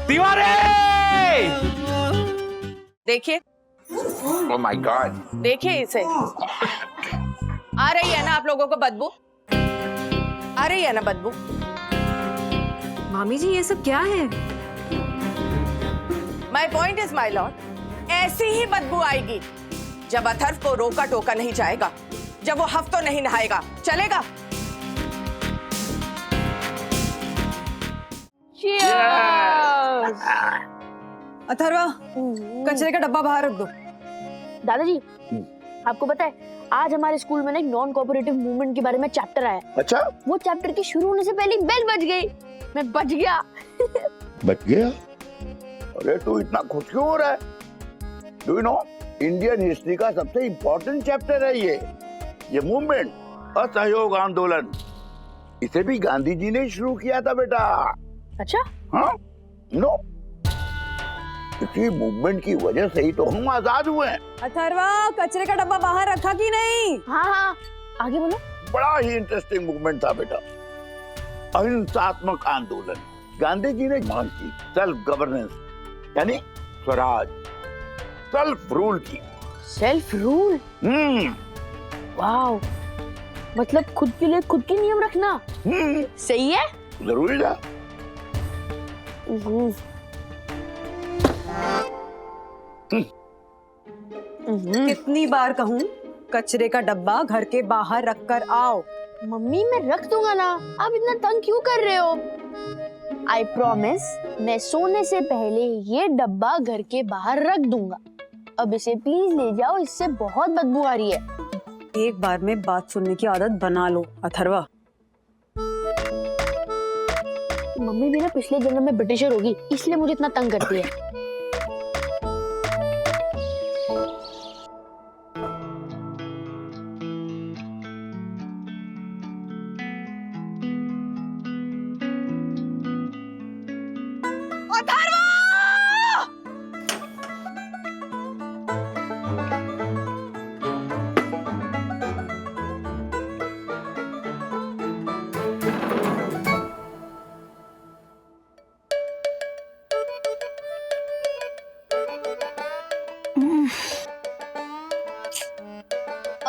तिवारी! देखिए, oh my God, देखिए इसे। आ रही है ना आप लोगों को बदबू? आ रही है ना बदबू? मामी जी ये सब क्या है? My point is my Lord, ऐसी ही बदबू आएगी जब अथर्व को रोका टोका नहीं जाएगा, जब वो हफ्तों नहीं नहाएगा। चलेगा? अथर्वा, कचरे का डब्बा बाहर रख दो। दादाजी, आपको पता है आज हमारे स्कूल में ना एक नॉन कोऑपरेटिव मूवमेंट के बारे में चैप्टर आया। अच्छा, वो चैप्टर के शुरू होने से पहले बेल बज गई, मैं बच गया। बच गया? अरे तू इतना खुश क्यों हो रहा है? Do you know, Indian history का सबसे इम्पोर्टेंट चैप्टर है ये मूवमेंट, असहयोग आंदोलन। इसे भी गांधी जी ने शुरू किया था बेटा। अच्छा? हाँ, नो, इसी मूवमेंट की वजह से ही तो हम आजाद हुए हैं। अथर्वा, कचरे का डब्बा बाहर रखा कि नहीं? हाँ हाँ, आगे बोलो। बड़ा ही इंटरेस्टिंग मूवमेंट था बेटा, अहिंसात्मक आंदोलन। गांधी जी ने मांग की सेल्फ गवर्नेंस, यानी स्वराज, सेल्फ रूल की। Self rule? वाओ, मतलब खुद के लिए खुद के नियम रखना। सही है, जरूरी था। कितनी बार कहूँ कचरे का डब्बा घर के बाहर रख कर आओ। मम्मी मैं रख दूंगा ना, आप इतना तंग क्यों कर रहे हो? आई प्रॉमिस, मैं सोने से पहले ये डब्बा घर के बाहर रख दूंगा। अब इसे प्लीज ले जाओ, इससे बहुत बदबू आ रही है। एक बार में बात सुनने की आदत बना लो अथर्वा। मम्मी भी ना पिछले जन्म में ब्रिटिशर होगी, इसलिए मुझे इतना तंग करती है।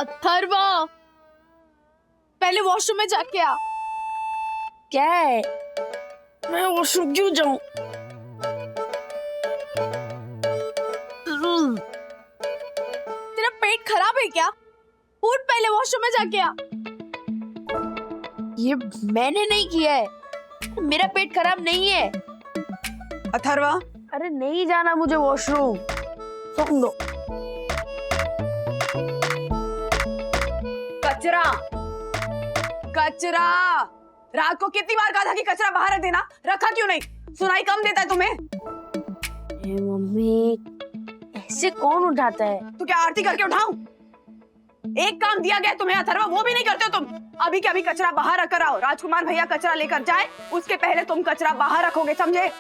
अथर्वा, पहले वॉशरूम में जाके आ। क्या है? मैं वॉशरूम क्यों जाऊं? तेरा पेट खराब है क्या? उठ, पहले वॉशरूम में जाके आ। ये मैंने नहीं किया है, मेरा पेट खराब नहीं है। अथर्वा, अरे नहीं जाना मुझे वॉशरूम, सुन दो। कचरा, कचरा। रात को कितनी बार कहा था कि कचरा बाहर रख देना, रखा क्यों नहीं? सुनाई कम देता है तुम्हें? मम्मी, ऐसे कौन उठाता है? तो क्या आरती करके उठाऊं? एक काम दिया गया तुम्हें अथर्वा, वो भी नहीं करते हो तुम। अभी के अभी कचरा बाहर रख कर आओ। राजकुमार भैया कचरा लेकर जाए, उसके पहले तुम कचरा बाहर रखोगे, समझे?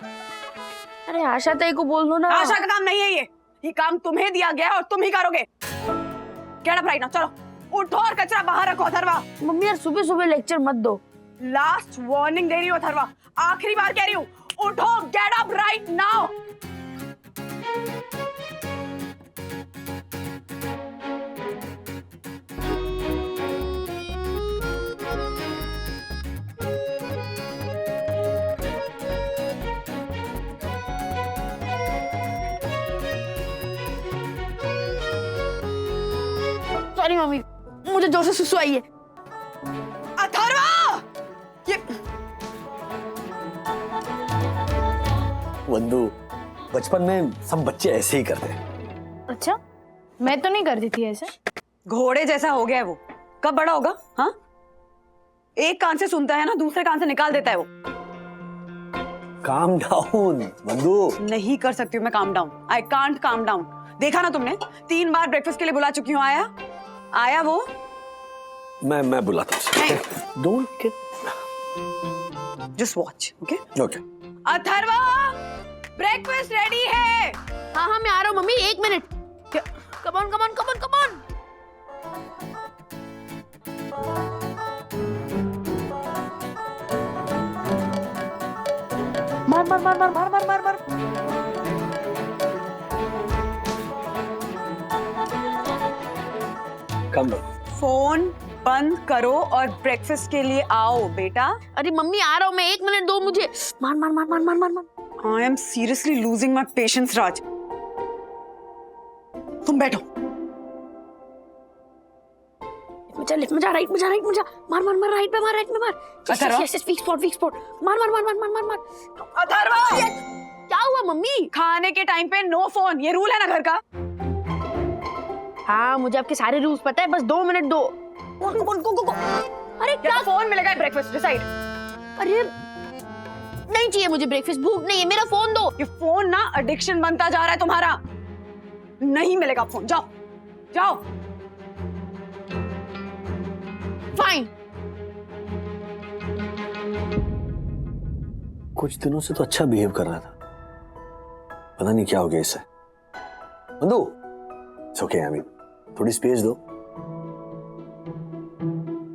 अरे आशा ताई को बोल दो ना। आशा का काम नहीं है ये काम तुम्हें दिया गया और तुम ही करोगे। गेट अप राइट नाउ, चलो उठो और कचरा बाहर रखो अथर्वा। मम्मी यार, सुबह सुबह लेक्चर मत दो। लास्ट वार्निंग दे रही हूँ अथर्वा, आखिरी बार कह रही हूँ, उठो, get up right now. Sorry mummy, मुझे जोर से सुसु आई है। अथर्वा, ये वंदू, बचपन में सब बच्चे ऐसे ही करते हैं। अच्छा, मैं तो नहीं करती थी ऐसे। घोड़े जैसा हो गया है वो, कब बड़ा होगा? हाँ, एक कान से सुनता है ना, दूसरे कान से निकाल देता है वो। काम डाउन वंदू। नहीं कर सकती हूँ मैं calm down, I can't calm down. देखा ना तुमने, 3 बार ब्रेकफास्ट के लिए बुला चुकी हूँ। आया वो? मैं बुलाता हूँ। Don't get, just watch, okay? Okay. Atharva, breakfast ready है। हाँ हाँ मैं आ रहा हूँ mummy, 1 minute. Come on come on come on come on. मार मार मार मार मार मार मार मार। कम फोन बंद करो और ब्रेकफास्ट के लिए आओ बेटा। अरे मम्मी आ रहा हूँ मैं, 1 मिनट दो मुझे। मार मार मार मार मार मार मार। I am seriously losing my patience Raj. तुम बैठो। लेफ्ट में जा, राइट में जा, राइट में जा। मार मार मार, राइट में मार, राइट में मार। अथर्वा? Yes, weak spot. मार मार मार मार मार मार मार। अथर्वा, क्या हुआ मम्मी? खाने के टाइम पे नो फोन, ये रूल है ना घर का। हाँ मुझे आपके सारे रूल्स पता है, बस 2 मिनट दो। अरे क्या फोन मिलेगा ब्रेकफास्ट डिसाइड। अरे नहीं चाहिए मुझे ब्रेकफास्ट, भूख नहीं है, मेरा फोन दो। ये फोन ना एडिक्शन बनता जा रहा है तुम्हारा। नहीं मिलेगा फोन, जाओ जाओ। फाइन। कुछ दिनों से तो अच्छा बिहेव कर रहा था, पता नहीं क्या हो गया इससे। बंधु, इट्स ओके, आई मीन थोड़ी स्पेस दो,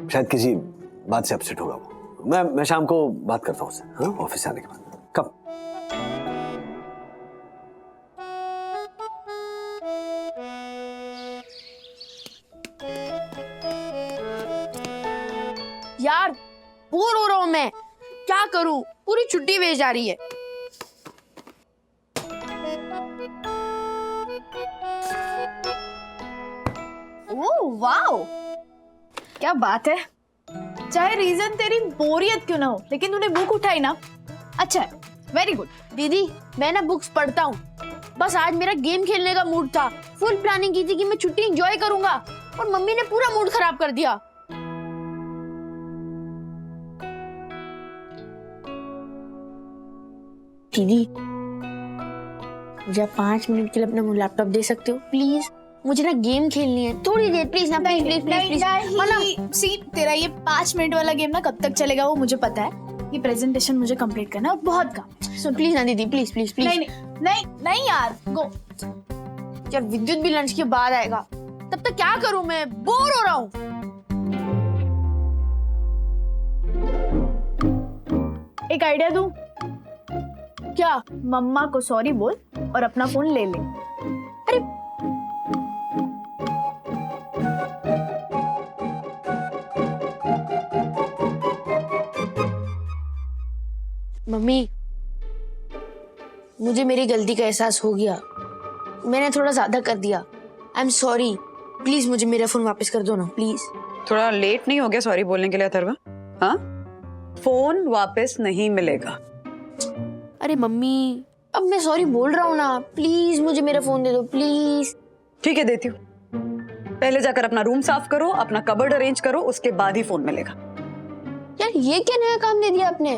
शायद किसी बात से अपसेट होगा वो। मैं शाम को बात करता हूँ उससे, हाँ, ऑफिस से आने के बाद। कब? यार बोर हो रहा हूं मैं, क्या करूं? पूरी छुट्टी वेस्ट जा रही है। ओह वाओ, क्या बात है। चाहे रीजन तेरी बोरियत क्यों ना हो, लेकिन तूने बुक उठाई ना, अच्छा है, वेरी गुड। दीदी मैं ना बुक्स पढ़ता हूँ, बस आज मेरा गेम खेलने का मूड था। फुल प्लानिंग की थी कि मैं छुट्टी एंजॉय करूंगा, और मम्मी ने पूरा मूड खराब कर दिया। दीदी मुझे आप 5 मिनट के लिए अपना लैपटॉप दे सकते हो प्लीज? मुझे ना गेम खेलनी है, थोड़ी देर प्लीज ना, प्लीज प्लीज प्लीज प्लीज। सी तेरा ये 5 मिनट वाला गेम ना कब तक चलेगा वो मुझे पता है। ये प्रेजेंटेशन मुझे कंप्लीट करना है और बहुत काम। सो प्लीज ना दीदी, प्लीज प्लीज प्लीज। नहीं नहीं नहीं यार, गो। यार विद्युत भी लंच के बाद आएगा, तब तक क्या करूं मैं? बोर हो रहा हूँ। एक आइडिया दूं? क्या? मम्मा को सॉरी बोल और अपना फोन ले ले। अरे मम्मी, मुझे मेरी गलती का एहसास हो गया, मैंने थोड़ा ज्यादा कर दिया। आई एम सॉरी, प्लीज मुझे मेरा फोन वापस कर दो ना प्लीज। थोड़ा लेट नहीं हो गया सॉरी बोलने के लिए अथर्वा? हाँ, फोन वापस नहीं मिलेगा। अरे मम्मी अब मैं सॉरी बोल रहा हूँ ना, प्लीज मुझे मेरा फोन दे दो प्लीज। ठीक है, देती हूँ। पहले जाकर अपना रूम साफ करो, अपना कबर्ड अरेंज करो, उसके बाद ही फोन मिलेगा। यार ये क्या नया काम दे दिया आपने,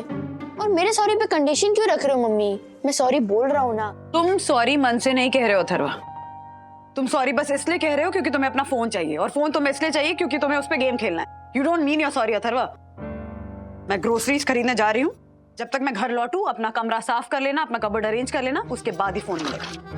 और मेरे सॉरी पे कंडीशन क्यों रख रहे हो मम्मी? मैं सॉरी बोल रहा हूँ ना। तुम सॉरी मन से नहीं कह रहे हो अथर्वा, तुम सॉरी बस इसलिए कह रहे हो क्योंकि तुम्हें अपना फोन चाहिए, और फोन तुम्हें इसलिए चाहिए क्योंकि तुम्हें उस पे गेम खेलना है। You don't mean your sorry Atharva. मैं ग्रोसरीज खरीदने जा रही हूँ, जब तक मैं घर लौटूं अपना कमरा साफ कर लेना, अपना कबर्ड अरेंज कर लेना, उसके बाद ही फोन मिलेगा।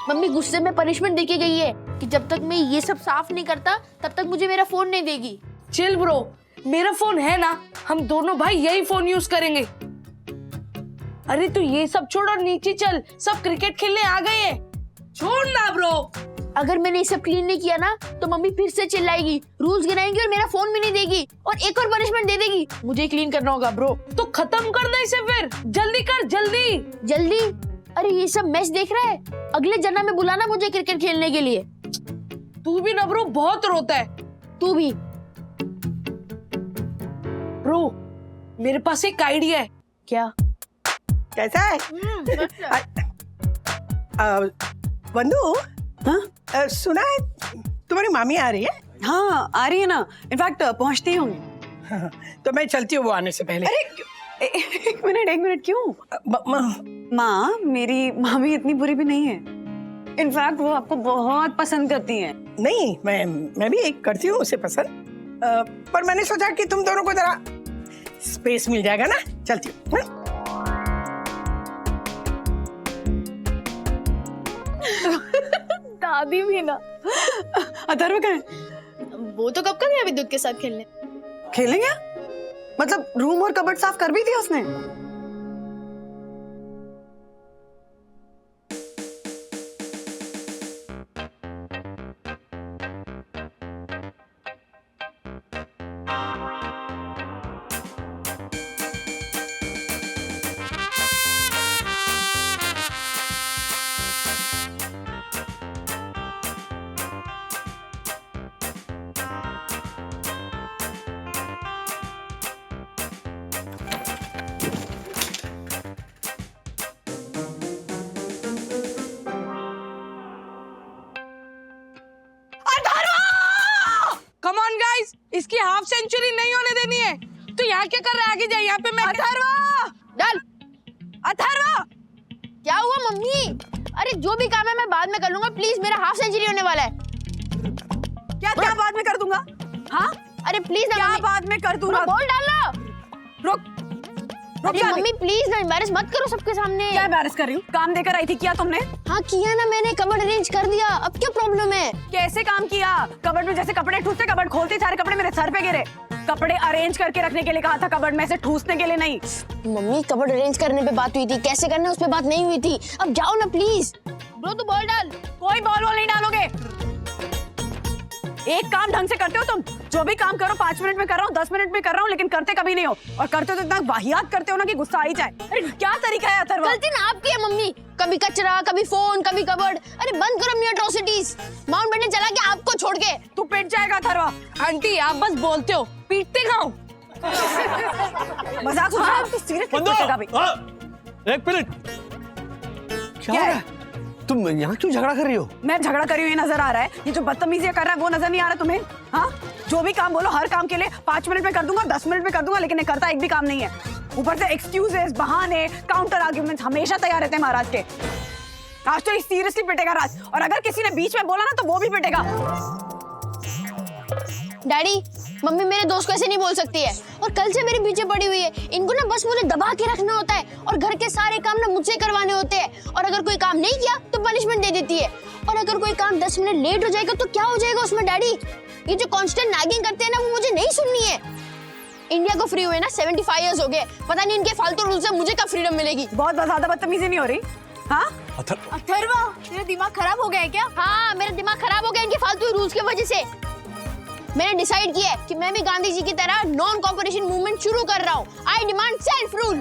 मम्मी गुस्से में पनिशमेंट देके गई है कि जब तक मैं ये सब साफ नहीं करता तब तक मुझे मेरा फोन नहीं देगी। चिल ब्रो, मेरा फोन है ना, हम दोनों भाई यही फोन यूज करेंगे। अरे तू ये सब छोड़ और नीचे चल, सब क्रिकेट खेलने आ गए हैं। छोड़ ना ब्रो। अगर मैंने ये सब क्लीन नहीं किया ना तो मम्मी फिर से चिल्लाएगी, रूल्स गिनाएंगी और मेरा फोन भी नहीं देगी, और एक और पनिशमेंट दे देगी। मुझे क्लीन करना होगा ब्रो। तो खत्म कर दे इसे, फिर जल्दी कर, जल्दी जल्दी। अरे ये सब मैच देख रहा है, अगले जन्म में बुलाना मुझे क्रिकेट खेलने के लिए। तू भी ना ब्रो बहुत रोता है। तू भी। ब्रो मेरे पास एक आइडिया है। क्या? कैसा है? बंधु, हाँ सुना है तुम्हारी मामी आ रही है? हाँ आ रही है ना, इनफैक्ट पहुंचती हूँ। तो मैं चलती हूँ वो आने से पहले। अरे एक मिनट क्यों? म- माँ, मेरी मामी इतनी बुरी भी नहीं है, इनफैक्ट वो आपको बहुत पसंद करती हैं। नहीं, मैं भी एक करती हूँ उसे पसंद, पर मैंने सोचा कि तुम दोनों को जरा स्पेस मिल जाएगा ना, चलती हूँ। दादी भी ना। अथर्व कहाँ है? वो तो कब का गया विद्युत के साथ खेलने। खेलेंगे? मतलब रूम और कबर्ड साफ कर भी दिया उसने? इसकी हाफ सेंचुरी नहीं होने देनी है। तू यहाँ क्या कर रहा है? आगे जा, यहाँ पे मैं अथर्वा! डन। अथर्वा! क्या हुआ मम्मी? अरे जो भी काम है मैं बाद में कर लूंगा, प्लीज मेरा हाफ सेंचुरी होने वाला है। क्या क्या बाद में कर दूंगा? हाँ, अरे प्लीज ना क्या मम्मी, बाद में कर दूंगा? बॉल डालना। रुक अरे क्या मम्मी प्लीज ना एम्बैरेस मत करो सबके सामने। क्या एम्बैरेस कर रही हूँ? काम देकर आई थी, किया तुमने? हाँ किया ना मैंने, कबर्ड अरेंज कर दिया, अब क्या प्रॉब्लम है? कैसे काम किया? कबर्ड में जैसे कपड़े ठूसते, कबर्ड खोलते सारे कपड़े मेरे सर पे गिरे। कपड़े अरेंज करके रखने के लिए कहा था, कबर्ड में से ठूसने के लिए नहीं। मम्मी कबर्ड अरेंज करने पे बात हुई थी, कैसे करना है उस पे बात नहीं हुई थी। अब जाओ ना प्लीज। ब्रो तू बॉल डाल। कोई बॉल वॉल नहीं डालोगे। एक काम ढंग से करते हो तुम? जो भी काम करो 5 मिनट में कर रहा हूँ, 10 मिनट में कर रहा हूँ, लेकिन करते कभी नहीं हो। और करते हो तो इतना वाहियात करते हो ना कि गुस्सा आ ही जाए। अरे क्या तरीका है अथर्वा? गलती ना आपकी है मम्मी, कभी कचरा, कभी फोन, कभी कबर्ड। अरे बंद करो अपनी अट्रॉसिटीज। माउंट बैटन चला के आपको छोड़ के। तू पिट जाएगा अथर्वा। आंटी आप बस बोलते हो, पीटते खाओ। मजाक सुन रहा है? तू सीरियस पिटेगा भी। एक मिनट, क्या हो रहा है? तुम यहाँ क्यों झगड़ा कर रही हो? मैं झगड़ा करी हुई नजर आ रहा है? ये जो बदतमीजियां कर रहा है वो नजर नहीं आ रहा तुम्हें? हाँ, जो भी काम बोलो हर काम के लिए 5 मिनट में कर दूंगा, 10 मिनट में कर दूंगा, लेकिन ये करता एक भी काम नहीं है। ऊपर से एक्सक्यूजेस, बहाने, काउंटर आर्ग्यूमेंट्स हमेशा तैयार रहते हैं महाराज के। आज तो सीरियसली पिटेगा राज, और अगर किसी ने बीच में बोला ना तो वो भी पिटेगा। डैडी मम्मी मेरे दोस्त को ऐसे नहीं बोल सकती है, और कल से मेरे पीछे पड़ी हुई है। इनको ना बस मुझे दबा के रखना होता है, और घर के सारे काम ना मुझसे करवाने होते हैं। और अगर कोई काम नहीं किया तो पनिशमेंट दे देती है, और अगर कोई काम 10 मिनट लेट हो जाएगा तो क्या हो जाएगा उसमें डैडी? ये जो कांस्टेंट नैगिंग करते हैं ना वो मुझे नहीं सुननी है। इंडिया को फ्री हुए ना 75 इयर्स हो गए, पता नहीं इनके फालतू रूल से मुझे कब फ्रीडम मिलेगी। बहुत ज्यादा बदतमीजी नहीं हो रही? हाँ अथर्वा तेरा दिमाग खराब हो गया है क्या? हाँ मेरा दिमाग खराब हो गया इनके फालतू रूल्स की वजह से। मैंने डिसाइड किया है कि मैं भी गांधी जी की तरह नॉन कॉपरेशन मूवमेंट शुरू कर रहा हूँ। आई डिमांड सेल्फ रूल।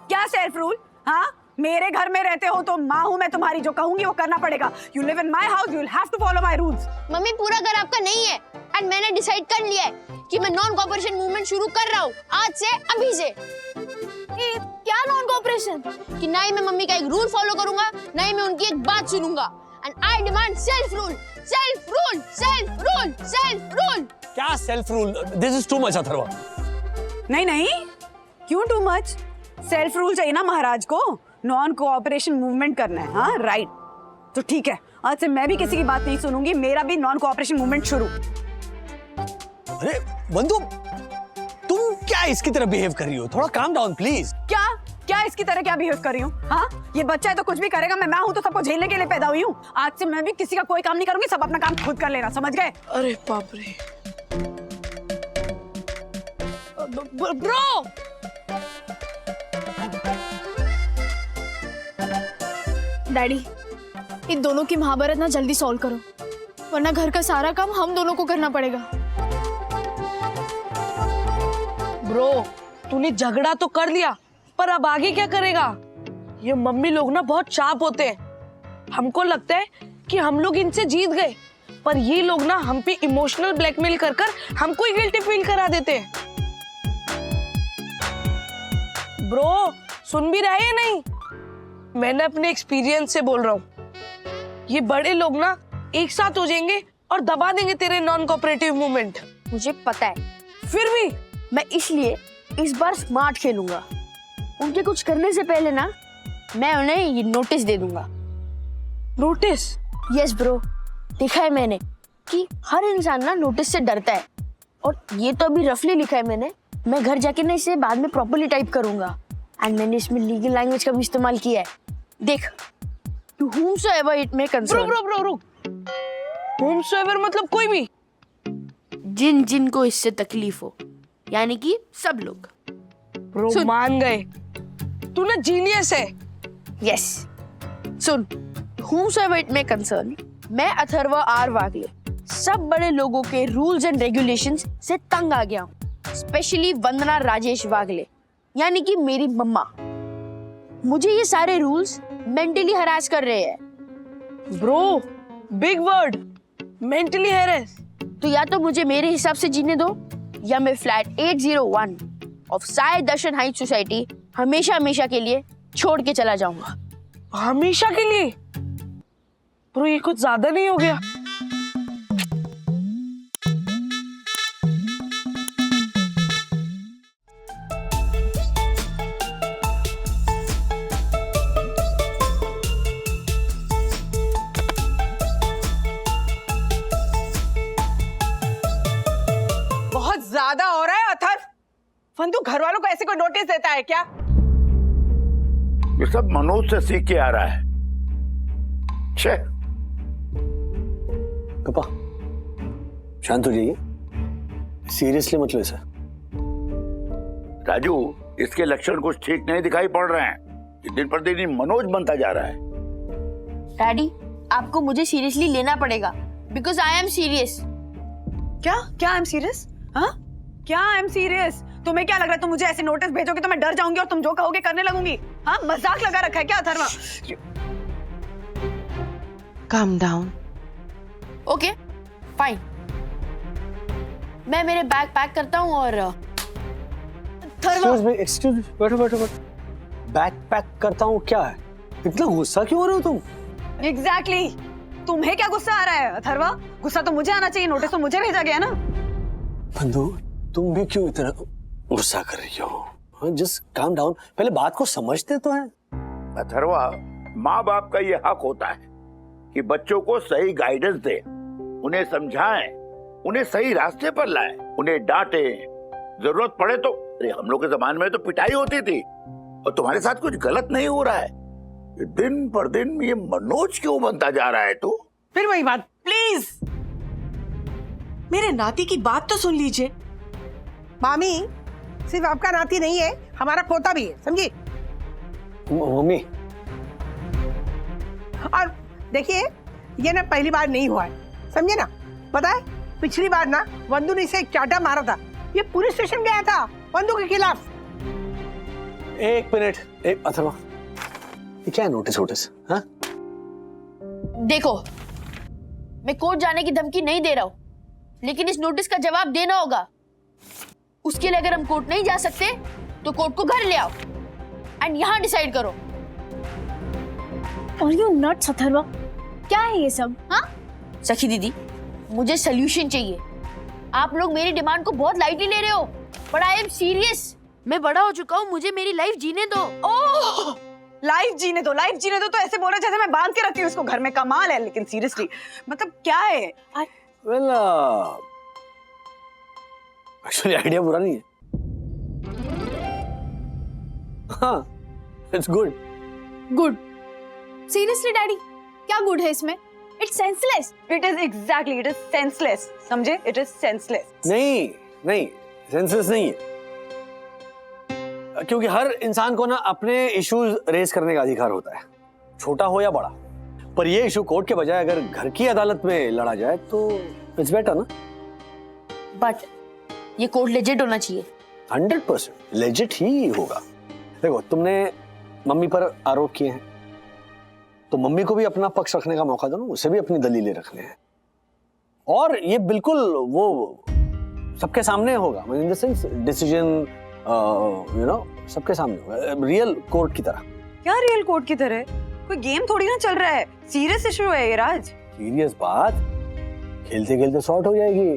क्या सेल्फ रूल? हाँ, मेरे घर में रहते हो तो माँ हूँ मैं तुम्हारी, जो कहूंगी वो करना पड़ेगा। You live in my house, you will have to follow my rules. Mummy पूरा घर आपका नहीं है, एंड मैंने डिसाइड कर लिया है कि मैं नॉन कॉपरेशन मूवमेंट शुरू कर रहा हूँ आज से, अभी से। क्या नॉन कॉपरेशन? कि ना ही मैं मम्मी का एक रूल फॉलो करूंगा, ना ही मैं उनकी एक बात सुनूंगा। And I demand self rule, self rule, self rule, self rule. क्या self rule? This is too much Atharva. नहीं नहीं, क्यों टू मच? सेल्फ रूल चाहिए ना महाराज को, नॉन कोऑपरेशन मूवमेंट करना है। हाँ राइट, तो ठीक है, आज से मैं भी किसी की बात नहीं सुनूंगी, मेरा भी नॉन कोऑपरेशन मूवमेंट शुरू। अरे बंधु, तुम क्या इसकी तरह बिहेव कर रही हो? थोड़ा काम डाउन प्लीज। क्या क्या इसकी तरह क्या बिहेव कर रही हूँ? हाँ, ये बच्चा है तो कुछ भी करेगा, मैं हूँ तो सबको झेलने के लिए पैदा हुई हूँ। आज से मैं भी किसी का कोई काम नहीं करूंगी, सब अपना काम खुद कर लेना, समझ गए? अरे बाप रे। ब्रो डैडी इन दोनों की महाभारत ना जल्दी सॉल्व करो, वरना घर का सारा काम हम दोनों को करना पड़ेगा। ब्रो तूने झगड़ा तो कर लिया, पर अब आगे क्या करेगा? ये मम्मी लोग ना बहुत शार्प होते हैं। हमको लगता है कि हम लोग इनसे जीत गए, पर ये लोग ना हम पे इमोशनल ब्लैकमेल कर कर हमको ही गिल्टी फील करा देते हैं। ब्रो सुन भी रहे हैं नहीं? मैंने अपने एक्सपीरियंस से बोल रहा हूँ, ये बड़े लोग ना एक साथ हो जाएंगे और दबा देंगे तेरे नॉन कोऑपरेटिव मूवमेंट। मुझे पता है, फिर भी मैं इसलिए इस बार स्मार्ट खेलूंगा। उनके कुछ करने से पहले ना मैं उन्हें ये नोटिस दे दूंगा। नोटिस? यस ब्रो, देखा है मैंने कि हर इंसान ना नोटिस से डरता है, और ये तो अभी रफली लिखा है मैंने। मैं घर जाके ना इसे बाद में प्रॉपर्ली टाइप करूंगा, एंड मैंने इसमें लीगल लैंग्वेज का भी इस्तेमाल किया है। देख, to whomsoever it may concern। Bro रुक। whomsoever मतलब कोई भी? जिन जिन को इससे तकलीफ हो, यानी कि सब लोग। ब्रो मान गए, तू ना जीनियस है। Yes soon, whomsoever it may concern, मैं अथर्वा आर वागले सब बड़े लोगों के रूल्स एंड रेगुलेशंस से तंग आ गया हूँ, स्पेशली वंदना राजेश वागले, यानी कि मेरी मम्मा। मुझे ये सारे रूल्स मेंटली हरास कर रहे हैं। Bro big word, mentally harass. तो या तो मुझे मेरे हिसाब से जीने दो, या मैं flat 801 of Sai Darshan height society हमेशा हमेशा के लिए छोड़ के चला जाऊंगा। हमेशा के लिए? ब्रो ये कुछ ज्यादा नहीं हो गया? वंदू घर वालों को ऐसे कोई नोटिस देता है क्या? ये सब मनोज से सीख के आ रहा है। छे, पापा शांत हो जाइए, सीरियसली मतलब ऐसा। राजू, इसके लक्षण कुछ ठीक नहीं दिखाई पड़ रहे हैं। ये दिन पर दिन ही मनोज बनता जा रहा है। डैडी, आपको मुझे सीरियसली लेना पड़ेगा बिकॉज आई एम सीरियस। क्या क्या आई एम सीरियस? हाँ क्या आई एम सीरियस? तुम्हें क्या लग रहा है तुम मुझे ऐसे नोटिस भेजोगे तो मैं डर जाऊंगी और तुम जो कहोगे करने लगूंगी? हाँ मजाक लगा रखा है क्या Atharva? Calm down. Okay fine, मैं मेरे बैग पैक करता हूँ और एक्सक्यूज मी, बैठो बैठो बैठो। बैग पैक करता हूँ क्या है? इतना गुस्सा क्यों हो रहे हो तुम? एग्जैक्टली तुम्हें क्या गुस्सा आ रहा है अथर्वा? गुस्सा तो मुझे आना चाहिए, नोटिस तो मुझे भेजा गया ना। बंधु तुम भी क्यों इतना गुस्सा कर रही हो? जस्ट काम डाउन, पहले बात को समझते तो हैं। अथर्वा, माँ बाप का ये हक होता है कि बच्चों को सही गाइडेंस दे, उन्हें समझाएं, उन्हें सही रास्ते पर लाएं, उन्हें डांटे, जरूरत पड़े तो। अरे हम लोग के जमाने में तो पिटाई होती थी, और तुम्हारे साथ कुछ गलत नहीं हो रहा है। ये दिन पर दिन ये मनोज क्यों बनता जा रहा है तू? फिर वही बात, प्लीज मेरे नाती की बात तो सुन लीजिए। मामी, सिर्फ आपका नाती नहीं है, हमारा पोता भी है, समझी? मम्मी और देखिए, ये ना पहली बार नहीं हुआ है, समझे ना? पता है पिछली बार ना वंदू ने इसे एक चाटा मारा था, ये पुलिस स्टेशन गया था वंदू के खिलाफ। एक मिनट, एक अथर्वा, ये क्या है नोटिस वोटिस? हाँ देखो, मैं कोर्ट जाने की धमकी नहीं दे रहा हूँ, लेकिन इस नोटिस का जवाब देना होगा। उसके लिए अगर हम कोर्ट नहीं जा सकते तो कोर्ट को घर ले आओ एंड यहाँ डिसाइड करो। और यू नट्स अथर्वा, क्या है ये सब? हाँ सखी दीदी, मुझे सोल्यूशन चाहिए। आप लोग मेरी डिमांड को बहुत लाइटली ले रहे हो, बट आई एम सीरियस। मैं बड़ा हो चुका हूँ, मुझे मेरी लाइफ जीने दो। ओह लाइफ जीने दो, लाइफ जीने दो तो ऐसे बोल रहे जैसे मैं बांध के रखती हूँ इसको घर में। कमाल है, लेकिन सीरियसली मतलब क्या है? वेल एक्चुअली आइडिया बुरा नहीं है। हाँ it's good. Good? Seriously daddy, क्या गुड है इसमें? It's senseless. It is exactly, it is senseless, समझे? It is senseless. नहीं नहीं, सेंसलेस नहीं है, क्योंकि हर इंसान को ना अपने इश्यूज रेज करने का अधिकार होता है, छोटा हो या बड़ा। पर ये इशू कोर्ट के बजाय अगर घर की अदालत में लड़ा जाए तो इट्स बेटर ना। बट ये कोर्ट लेजिट होना चाहिए। 100% लेजिट ही होगा। देखो, तुमने मम्मी पर आरोप किए हैं तो मम्मी को भी अपना पक्ष रखने का मौका दो ना, उसे भी अपनी दलीलें रखने हैं। और ये बिल्कुल वो सबके सामने होगा, in the sense decision you know सबके सामने होगा, रियल कोर्ट की तरह। क्या रियल कोर्ट की तरह? कोई गेम थोड़ी ना चल रहा है, सीरियस इशू है ये राज। सीरियस बात खेलते खेलते सॉर्ट हो जाएगी,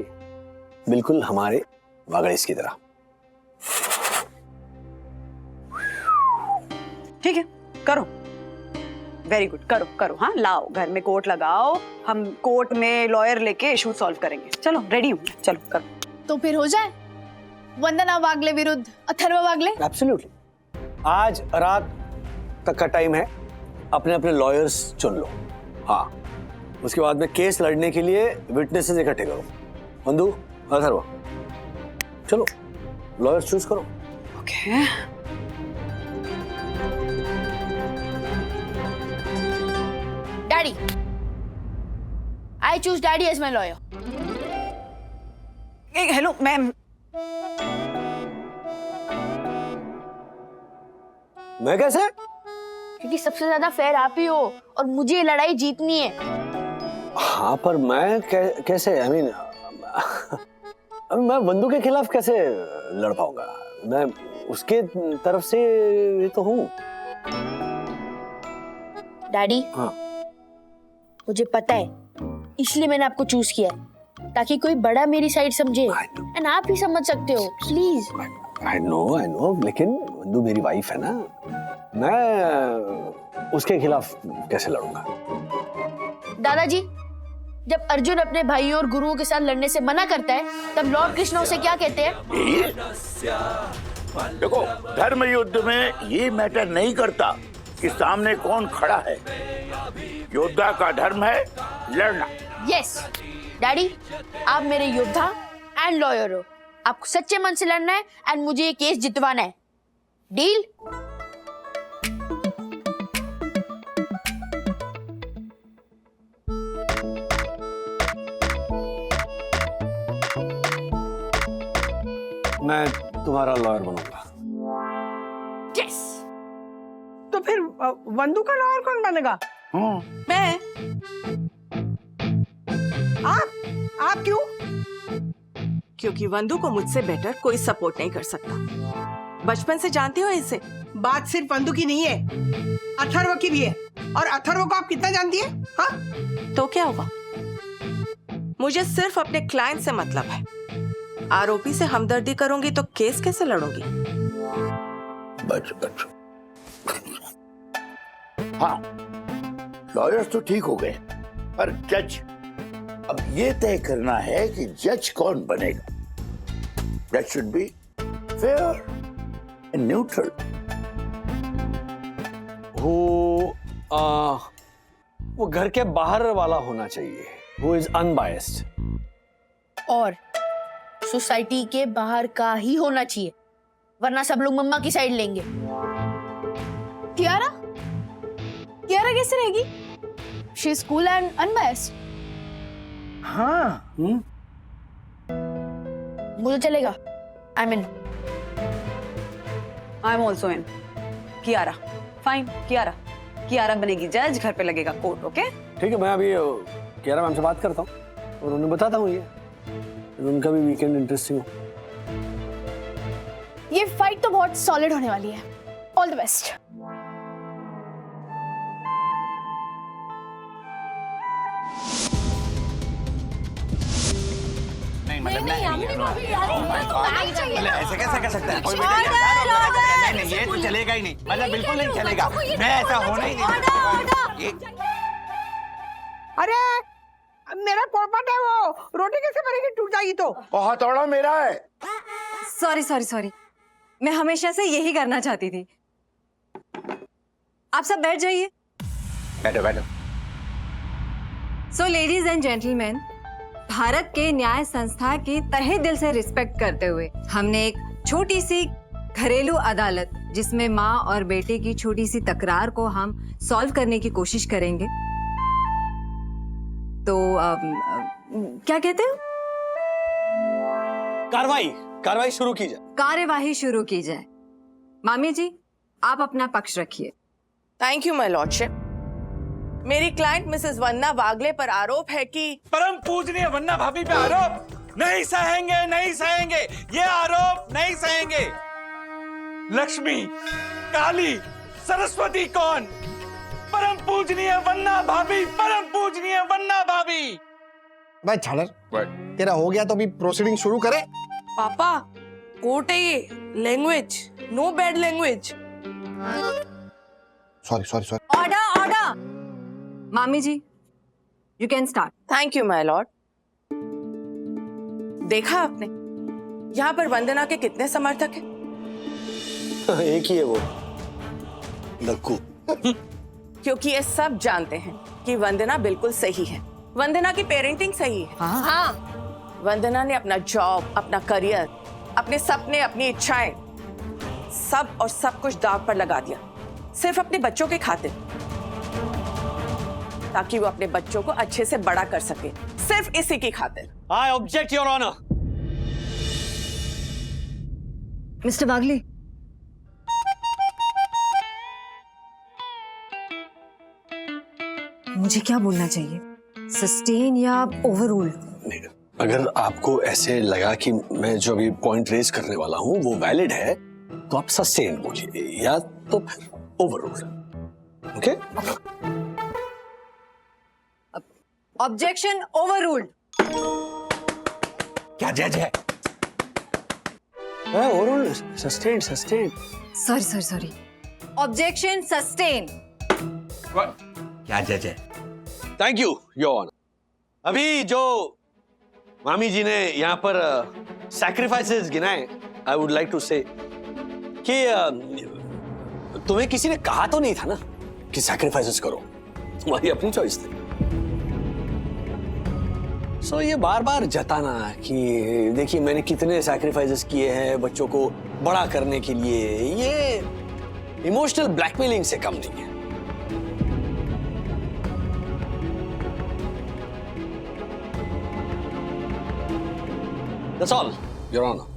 बिल्कुल हमारे वागड़ेस की तरह। ठीक है, करो, वेरी गुड, करो करो। हाँ लाओ, घर में कोर्ट लगाओ, हम कोर्ट में लॉयर लेके इशू सॉल्व करेंगे। चलो रेडी हूँ, चलो करो। तो फिर हो जाए वंदना वागले विरुद्ध अथर्वा वागले। एब्सोल्युटली। आज रात तक का टाइम है, अपने अपने लॉयर्स चुन लो। हाँ, उसके बाद में केस लड़ने के लिए विटनेसेस इकट्ठे करो। वंदू, अथर्वा, चलो लॉयर्स चूज करो। Okay daddy, I choose daddy as my lawyer. Hello ma'am. मैं कैसे? क्योंकि सबसे ज्यादा फेयर आप ही हो और मुझे ये लड़ाई जीतनी है। हाँ पर मैं कैसे? आई मीन मैं वंदू के खिलाफ कैसे लड़ पाऊंगा? मैं उसके तरफ से ये तो हूँ। डैडी, हाँ, मुझे पता है, इसलिए मैंने आपको चूज किया है, ताकि कोई बड़ा मेरी साइड समझे एंड आप ही समझ सकते हो। प्लीज। आई नो, लेकिन वंदू मेरी वाइफ है ना, मैं उसके खिलाफ कैसे लड़ूंगा? दादाजी, जब अर्जुन अपने भाइयों और गुरुओं के साथ लड़ने से मना करता है, तब लॉर्ड कृष्ण उसे क्या कहते हैं? देखो, धर्म युद्ध में ये मैटर नहीं करता कि सामने कौन खड़ा है। योद्धा का धर्म है लड़ना। यस डैडी, आप मेरे योद्धा एंड लॉयर हो। आपको सच्चे मन से लड़ना है एंड मुझे ये केस जितवाना है। डील? मैं तुम्हारा लॉयर बनूंगा। यस। तो फिर वंदू का लॉयर कौन बनेगा? मैं आप क्यों? क्योंकि वंदू को मुझसे बेटर कोई सपोर्ट नहीं कर सकता। बचपन से जानती हो इसे। बात सिर्फ वंदू की नहीं है, अथर्व की भी है। और अथर्व को आप कितना जानती है? हाँ? तो क्या हुआ? मुझे सिर्फ अपने क्लाइंट से मतलब है। आरोपी से हमदर्दी करूंगी तो केस कैसे लड़ूंगी? बच। हाँ, लॉयर्स तो ठीक हो गए, पर जज, अब ये तय करना है कि जज कौन बनेगा। That should be fair and neutral. वो घर के बाहर वाला होना चाहिए, वो इज अनबायस्ड। और सोसाइटी के बाहर का ही होना चाहिए, वरना सब लोग मम्मा की साइड लेंगे। कियारा? कियारा कैसे रहेगी? She is cool and unbiased. हाँ, मुझे चलेगा। I mean I am also in. Kiara, fine. Kiara बनेगी जज, घर पे लगेगा कोर्ट। ओके ठीक है, मैं अभी कियारा मैम से बात करता हूँ और उन्हें बताता हूँ ये उनका भी वीकेंड इंटरेस्टिंग हो। ये फाइट तो बहुत सॉलिड होने वाली है। All the best. ऐसे कैसे कर सकता है? नहीं, ये तो चलेगा ही नहीं, मतलब बिल्कुल नहीं चलेगा। मैं ऐसा होने ही नहीं। अरे मेरा पोपट है, वो रोटी कैसे बनेगी? टूट जाएगी तो। हथौड़ा मेरा है। सॉरी, मैं हमेशा से यही करना चाहती थी। आप सब बैठ जाइए। बैठो। So ladies and gentleman, Bharat के न्याय संस्था की तहे दिल से रिस्पेक्ट करते हुए हमने एक छोटी सी घरेलू अदालत, जिसमें माँ और बेटे की छोटी सी तकरार को हम सॉल्व करने की कोशिश करेंगे। तो क्या कहते हो? कार्रवाई शुरू की जाए। कार्यवाही शुरू की जाए। मामी जी, आप अपना पक्ष रखिए। Thank you my lordship. मेरी क्लाइंट मिसेस वंदना वागले पर आरोप है कि परम पूजनीय वंदना भाभी पे आरोप नहीं सहेंगे, ये आरोप नहीं सहेंगे। लक्ष्मी, काली, सरस्वती कौन? परम पूजनीय वंदना भाभी। भाई छाड़र, तेरा हो गया तो अभी प्रोसीडिंग शुरू करे। पापा, कोर्ट है ये। Language, no bad language. Sorry. Order. मामी जी, you can start. Thank you my lord. देखा आपने यहाँ पर वंदना के कितने समर्थक हैं? एक ही है वो, लक्कू। क्योंकि ये सब जानते हैं कि वंदना बिल्कुल सही है। वंदना की पेरेंटिंग सही है। हाँ। वंदना ने अपना जॉब, अपना करियर, अपने सपने, अपनी इच्छाएं, सब कुछ दांव पर लगा दिया, सिर्फ अपने बच्चों के खातिर, ताकि वो अपने बच्चों को अच्छे से बड़ा कर सके, सिर्फ इसी की खातिर। I object your honour. Mister Bagli, मुझे क्या बोलना चाहिए? सस्टेन या ओवररूल? अगर आपको ऐसे लगा कि मैं जो अभी पॉइंट रेज करने वाला हूं वो वैलिड है, तो आप सस्टेन बोलिए, या तो फिर ओवररूल। ओके? Objection overruled. क्या जज है? Overrule, sustain. Sorry. Objection sustain. क्या जज है? Thank you your honour. अभी जो मामी जी ने यहाँ पर सैक्रिफाइसेस गिनाए, I would like to say कि तुम्हें किसी ने कहा तो नहीं था ना कि सैक्रिफाइसेस करो, तुम्हारी अपनी चॉइस थी। सो ये बार बार जताना कि देखिए मैंने कितने सैक्रिफाइसेस किए हैं बच्चों को बड़ा करने के लिए, ये इमोशनल ब्लैकमेलिंग से कम नहीं है। That's all, Your Honor.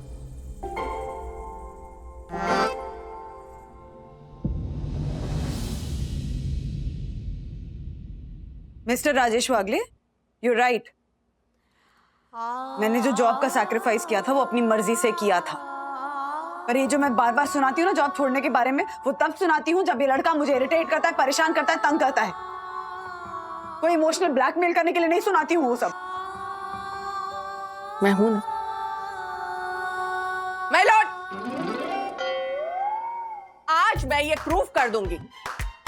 Mister Rajesh Wagle, you right. मैंने जो जॉब का सैक्रिफाइस किया था वो अपनी मर्जी से किया था, पर ये जो मैं बार बार सुनाती हूँ ना जॉब छोड़ने के बारे में, वो तब सुनाती हूँ जब ये लड़का मुझे इरिटेट करता है, परेशान करता है, तंग करता है। कोई इमोशनल ब्लैकमेल करने के लिए नहीं सुनाती हूँ वो सब। मैं हूं ना माय लॉर्ड, आज मैं ये प्रूफ कर दूंगी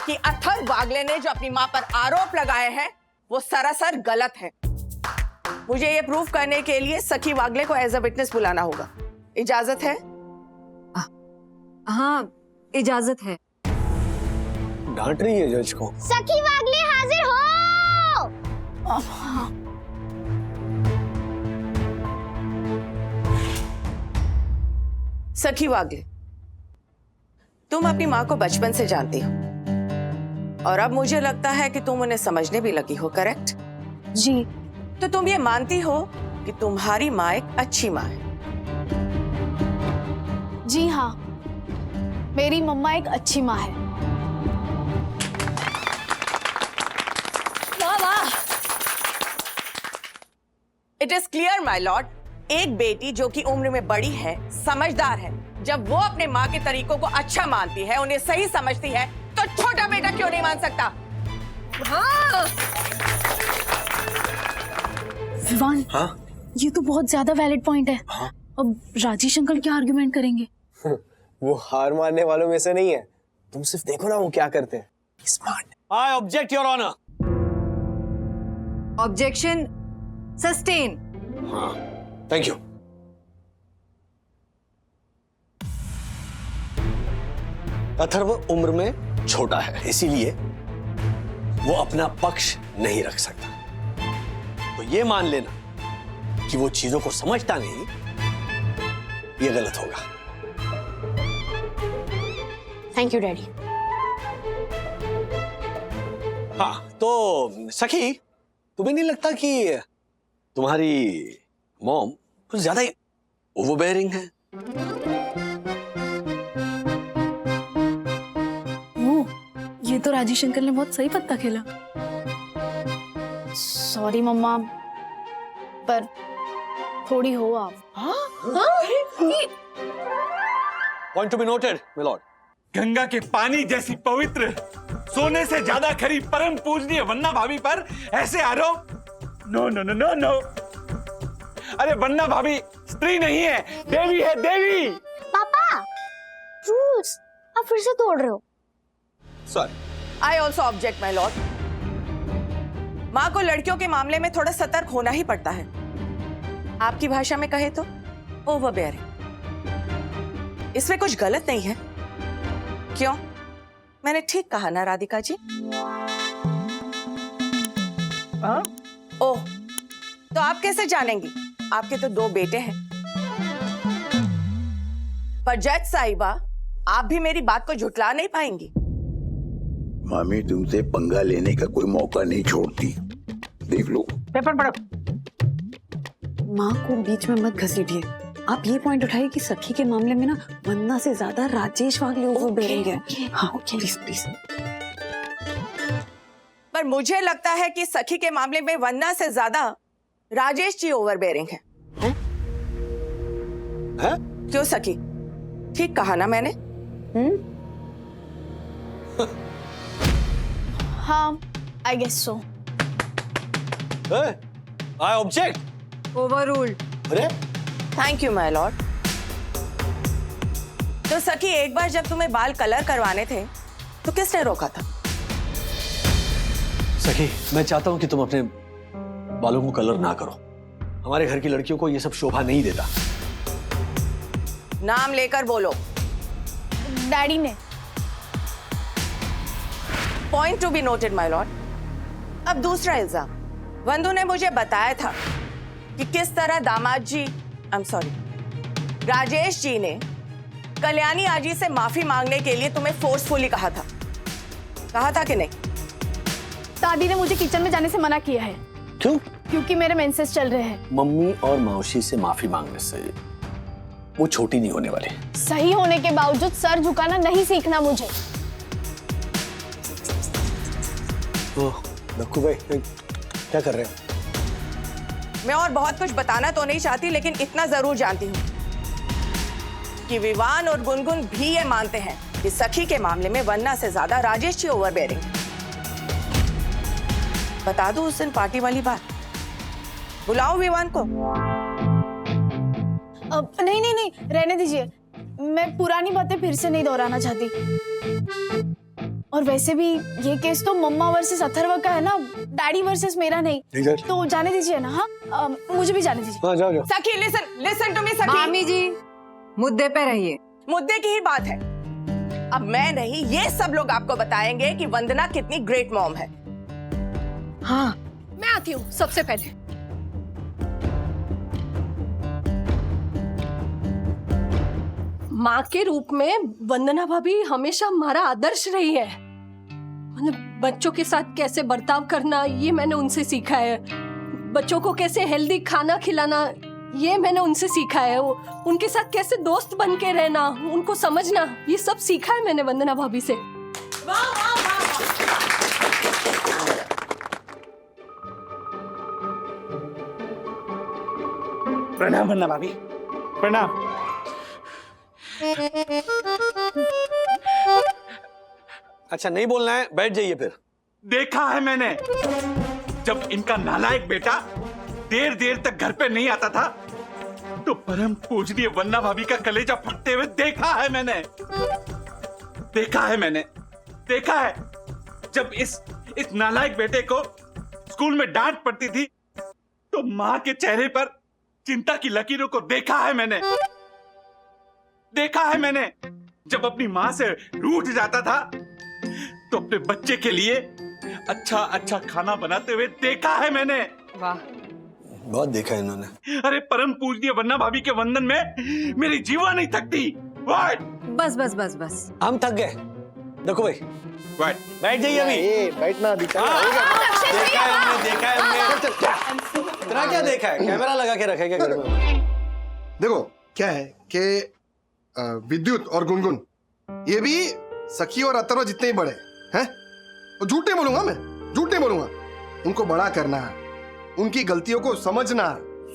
कि अथर्व वागले ने जो अपनी मां पर आरोप लगाए हैं वो सरासर गलत है। मुझे ये प्रूफ करने के लिए सखी वागले को एज अ विटनेस बुलाना होगा। इजाजत है? हाँ, इजाजत है। डांट रही है जज को। सखी वागले हाजिर हो। सखी वागले, तुम अपनी मां को बचपन से जानती हो और अब मुझे लगता है कि तुम उन्हें समझने भी लगी हो, करेक्ट? जी। तो तुम ये मानती हो कि तुम्हारी मां एक अच्छी मां है? जी हाँ, मेरी मम्मा एक अच्छी माँ है। It is clear my Lord, एक बेटी जो कि उम्र में बड़ी है, समझदार है, जब वो अपने माँ के तरीकों को अच्छा मानती है, उन्हें सही समझती है, तो छोटा बेटा क्यों नहीं मान सकता? हाँ। विवान, हाँ? ये तो बहुत ज्यादा वैलिड पॉइंट है। हाँ? अब राजेश अंकल क्या आर्गुमेंट करेंगे? वो हार मानने वालों में से नहीं है, तुम सिर्फ देखो ना वो क्या करते हैं। Smart. I object, Your Honor. Objection sustain. हाँ, थैंक यू। अथर्व उम्र में छोटा है, इसीलिए वो अपना पक्ष नहीं रख सकता। तो ये मान लेना कि वो चीजों को समझता नहीं, ये गलत होगा। Thank you daddy. हाँ, तो सखी, तुम्हें नहीं लगता कि तुम्हारी मॉम कुछ ज्यादा ही ओवरबेयरिंग है? ये तो राजेश अंकल ने बहुत सही पत्ता खेला। सॉरी मम्मा, पर थोड़ी हो आप। Point to be noted, my Lord. Ganga के पानी जैसी पवित्र, सोने से ज्यादा खरी, परम पूजनीय वन्ना भाभी पर ऐसे आरोप? No no no no no. अरे वन्ना भाभी स्त्री नहीं है, देवी है, देवी। पापा, रूल्स आप फिर से तोड़ रहे हो। Sorry. I also object my Lord. माँ को लड़कियों के मामले में थोड़ा सतर्क होना ही पड़ता है। आपकी भाषा में कहे तो ओवरबेयरिंग। इसमें कुछ गलत नहीं है, क्यों? मैंने ठीक कहा ना राधिका जी? ओह, तो आप कैसे जानेंगी? आपके तो 2 बेटे हैं। पर जज साहिबा, आप भी मेरी बात को झुठला नहीं पाएंगी। मामी तुमसे पंगा लेने का कोई मौका नहीं छोड़ती, देख लो। पेपर पढ़ो। माँ को बीच में मत घसीटिए। आप ये पॉइंट उठाइए कि सखी के मामले में ना वंदना से ज्यादा राजेश वागले ओवरबेयरिंग है। हाँ, प्लीज प्लीज। पर मुझे लगता है कि सखी के मामले में वंदना से ज्यादा राजेश जी ओवरबेयरिंग है। हैं? क्यों सखी, ठीक कहा ना मैंने? हाँ, I guess so. I object. Overruled. अरे थैंक यू माय लॉर्ड। तो सखी, एक बार जब तुम्हें बाल कलर करवाने थे तो किसने रोका था? सखी, मैं चाहता हूं कि तुम अपने बालों को कलर ना करो। हमारे घर की लड़कियों को ये सब शोभा नहीं देता। नाम लेकर बोलो। डैडी ने। Point to be noted my Lord. अब दूसरा इल्जाम, वंदु ने मुझे बताया था कि किस तरह दामाद जी, आई एम सॉरी, राजेश जी ने कल्याणी आजी से माफी मांगने के लिए तुम्हें फोर्सफुली कहा था कि नहीं? दादी ने मुझे किचन में जाने से मना किया है। क्यों? क्योंकि मेरे मेंसेस चल रहे हैं। मम्मी और मौसी से माफी मांगने से वो छोटी नहीं होने वाली। सही होने के बावजूद सर झुकाना नहीं सीखना मुझे। ओह, लक्कू भाई क्या कर रहे हैं? मैं और बहुत कुछ बताना तो नहीं चाहती, लेकिन इतना जरूर जानती हूँ कि विवान और गुनगुन भी ये मानते हैं कि सखी के मामले में वन्ना से ज्यादा राजेश जी ओवरबेयरिंग। बता दूं उस दिन पार्टी वाली बात? बुलाओ विवान को। नहीं नहीं नहीं, रहने दीजिए। मैं पुरानी बातें फिर से नहीं दोहराना चाहती। और वैसे भी ये केस तो मम्मा वर्सेस अथर्व का है ना, डैडी वर्सेस मेरा नहीं। Exactly. तो जाने दीजिए ना। हाँ, मुझे भी जाने दीजिए। हाँ, जाओ जाओ। सखी लिसन टू मी सखी। मामी जी मुद्दे पे रहिए। मुद्दे की ही बात है। अब मैं नहीं, ये सब लोग आपको बताएंगे कि वंदना कितनी ग्रेट मॉम है। हाँ, मैं आती हूँ सबसे पहले। माँ के रूप में वंदना भाभी हमेशा हमारा आदर्श रही है। मतलब बच्चों के साथ कैसे बर्ताव करना, ये मैंने उनसे सीखा है। बच्चों को कैसे हेल्दी खाना खिलाना, ये मैंने उनसे सीखा है। उनके साथ कैसे दोस्त बन के रहना, उनको समझना, ये सब सीखा है मैंने वंदना भाभी से। प्रणाम वंदना भाभी, प्रणाम। अच्छा नहीं बोलना है, बैठ जाइए फिर। देखा है मैंने, जब इनका नालायक बेटा देर देर तक घर पे नहीं आता था तो परम पूजनीय वन्ना भाभी का कलेजा फटते हुए देखा है मैंने। देखा है जब इस नालायक बेटे को स्कूल में डांट पड़ती थी तो मां के चेहरे पर चिंता की लकीरों को देखा है मैंने। जब अपनी मां से रूठ जाता था तो अपने बच्चे के लिए अच्छा खाना बनाते हुए देखा है मैंने। वाह, बहुत देखा है इन्होंने। अरे परम पूजनीय वन्ना भाभी के वंदन में मेरी जीवा नहीं थकती। What? बस। हम थक गए। देखो भाई, What? बैठ जाइए अभी। बैठना दिखा। देखा है हमने। इतना क्या देखा है? कैमरा लगा के रखेगा घर में। देखो क्या है कि विद्युत और गुनगुन ये भी सखी और अथर्व जितने ही बड़े हैं। और झूठ नहीं बोलूंगा, मैं झूठ नहीं बोलूंगा। उनको बड़ा करना, उनकी गलतियों को समझना,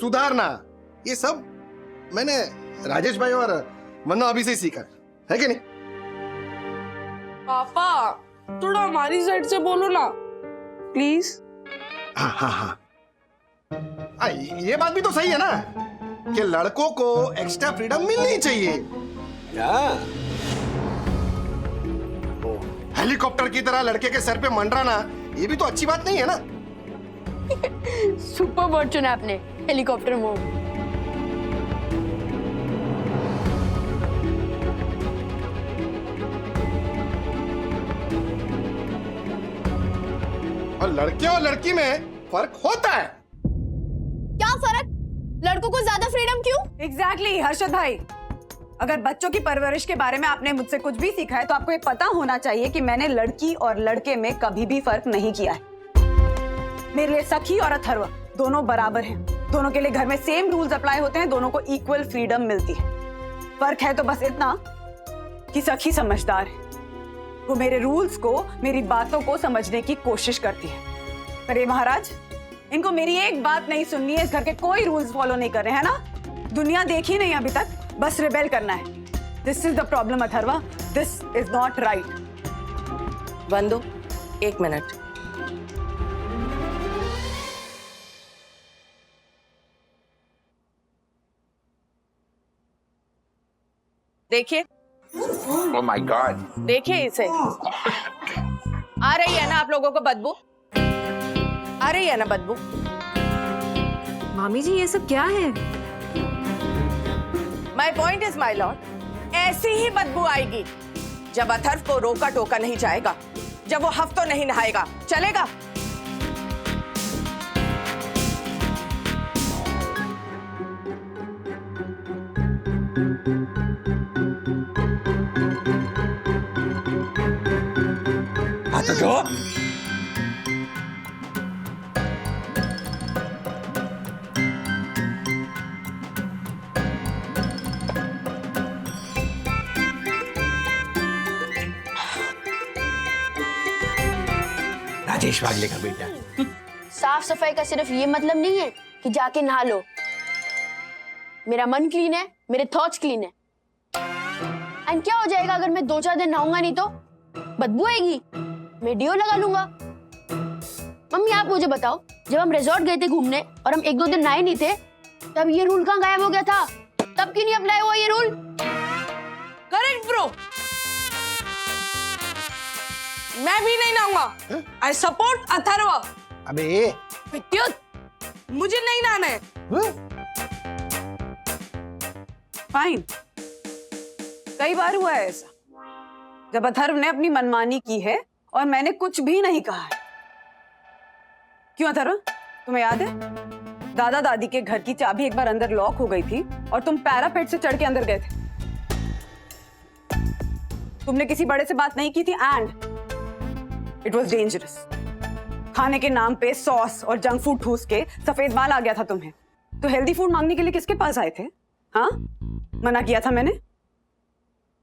सुधारना, ये सब मैंने राजेश भाई और वंदना अभी से ही सीखा है कि नहीं? पापा थोड़ा हमारी साइड से बोलो ना प्लीज। हाँ, ये बात भी तो सही है ना कि लड़कों को एक्स्ट्रा फ्रीडम मिलनी चाहिए। हेलीकॉप्टर की तरह लड़के के सर पे मंडराना, ये भी तो अच्छी बात नहीं है ना। सुपर वर्ड चुना आपने, हेलीकॉप्टर मोड। और लड़के और लड़की में फर्क होता है। क्या फर्क? लड़कों को ज्यादा फ्रीडम क्यों? एग्जैक्टली हर्षद भाई, अगर बच्चों की परवरिश के बारे में आपने मुझसे कुछ भी सीखा है तो आपको ये पता होना चाहिए कि मैंने लड़की और लड़के में कभी भी फर्क नहीं किया है। मेरे लिए सखी और अथर्व दोनों बराबर हैं। दोनों के लिए घर में सेम रूल्स अप्लाई होते हैं, दोनों को इक्वल फ्रीडम मिलती है। फर्क है तो बस इतना कि सखी समझदार है, वो मेरे रूल्स को, मेरी बातों को समझने की कोशिश करती है। पर ये महाराज, इनको मेरी एक बात नहीं सुननी है। इस घर के कोई रूल्स फॉलो नहीं कर रहे हैं ना। दुनिया देखी नहीं अभी तक, बस रिबेल करना है। This is the problem Atharva, this is not right. वंदु, एक मिनट। देखिए, Oh my God. देखिए इसे। आ रही है ना आप लोगों को बदबू? आ रही है ना बदबू? मामी जी ये सब क्या है? My point is my lord, ऐसी ही बदबू आएगी जब अथर्व को रोका टोका नहीं जाएगा, जब वो हफ्तों नहीं नहाएगा, चलेगा? हाथ उठो। राजेश वागले का बेटा। साफ सफाई का सिर्फ ये मतलब नहीं है कि जाके नहा लो। मेरा मन क्लीन है, मेरे थॉट्स क्लीन है। एंड क्या हो जाएगा अगर मैं 2-4 दिन नहाऊंगा नहीं तो? बदबू आएगी, मैं डियो लगा लूंगा। मम्मी आप मुझे बताओ, जब हम रिजॉर्ट गए थे घूमने और हम 1-2 दिन नहाए नहीं थे, तब ये रूल कहाँ गायब हो गया था? तब क्यों नहीं अप्लाई हुआ ये रूल? करेक्ट ब्रो, मैं भी नहीं नहाऊंगा। I support Atharva. अबे विद्युत, मुझे नहीं नहाना है। फाइन, कई बार हुआ है ऐसा जब अथर्व ने अपनी मनमानी की है और मैंने कुछ भी नहीं कहा है। क्यों अथर्व, तुम्हें याद है दादा दादी के घर की चाबी एक बार अंदर लॉक हो गई थी और तुम पैरापेट से चढ़ के अंदर गए थे। तुमने किसी बड़े से बात नहीं की थी एंड इट वॉज डेंजरस। खाने के नाम पे सॉस और जंक फूड ठूस के सफेद बाल आ गया था तुम्हें। तो हेल्दी फूड मांगने के लिए किसके पास आए थे? हाँ, मना किया था मैंने।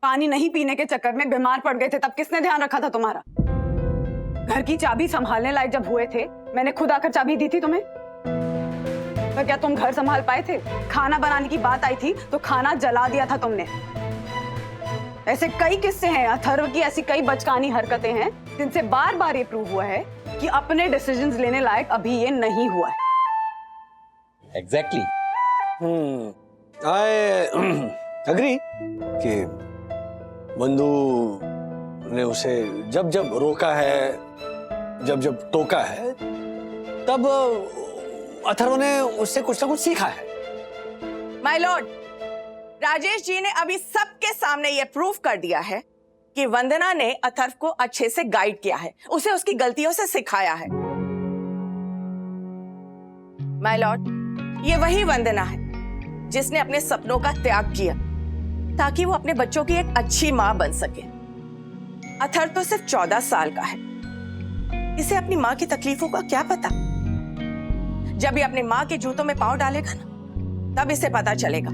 पानी नहीं पीने के चक्कर में बीमार पड़ गए थे, तब किसने ध्यान रखा था तुम्हारा? घर की चाबी संभालने लायक जब हुए थे, मैंने खुद आकर चाबी दी थी तुम्हें। तो क्या तुम घर संभाल पाए थे? खाना बनाने की बात आई थी तो खाना जला दिया था तुमने। ऐसे कई किस्से हैं अथर्व की, ऐसी कई बचकानी हरकतें हैं जिनसे बार बार ये प्रूव हुआ है कि अपने डिसीजंस लेने लायक अभी ये नहीं हुआ है। एग्जैक्टली। आई अग्री कि बंधु ने उसे जब जब रोका है, जब जब टोका है, तब अथर्व ने उससे कुछ ना कुछ सीखा है। माय लॉर्ड, राजेश जी ने अभी सबके सामने ये प्रूफ कर दिया है कि वंदना ने अथर्व को अच्छे से गाइड किया है, उसे उसकी गलतियों से सिखाया है। माय लॉर्ड, ये वही वंदना है जिसने अपने सपनों का त्याग किया ताकि वो अपने बच्चों की एक अच्छी मां बन सके। अथर्व तो सिर्फ 14 साल का है, इसे अपनी मां की तकलीफों का क्या पता। जब ये अपने मां के जूतों में पांव डालेगा ना, तब इसे पता चलेगा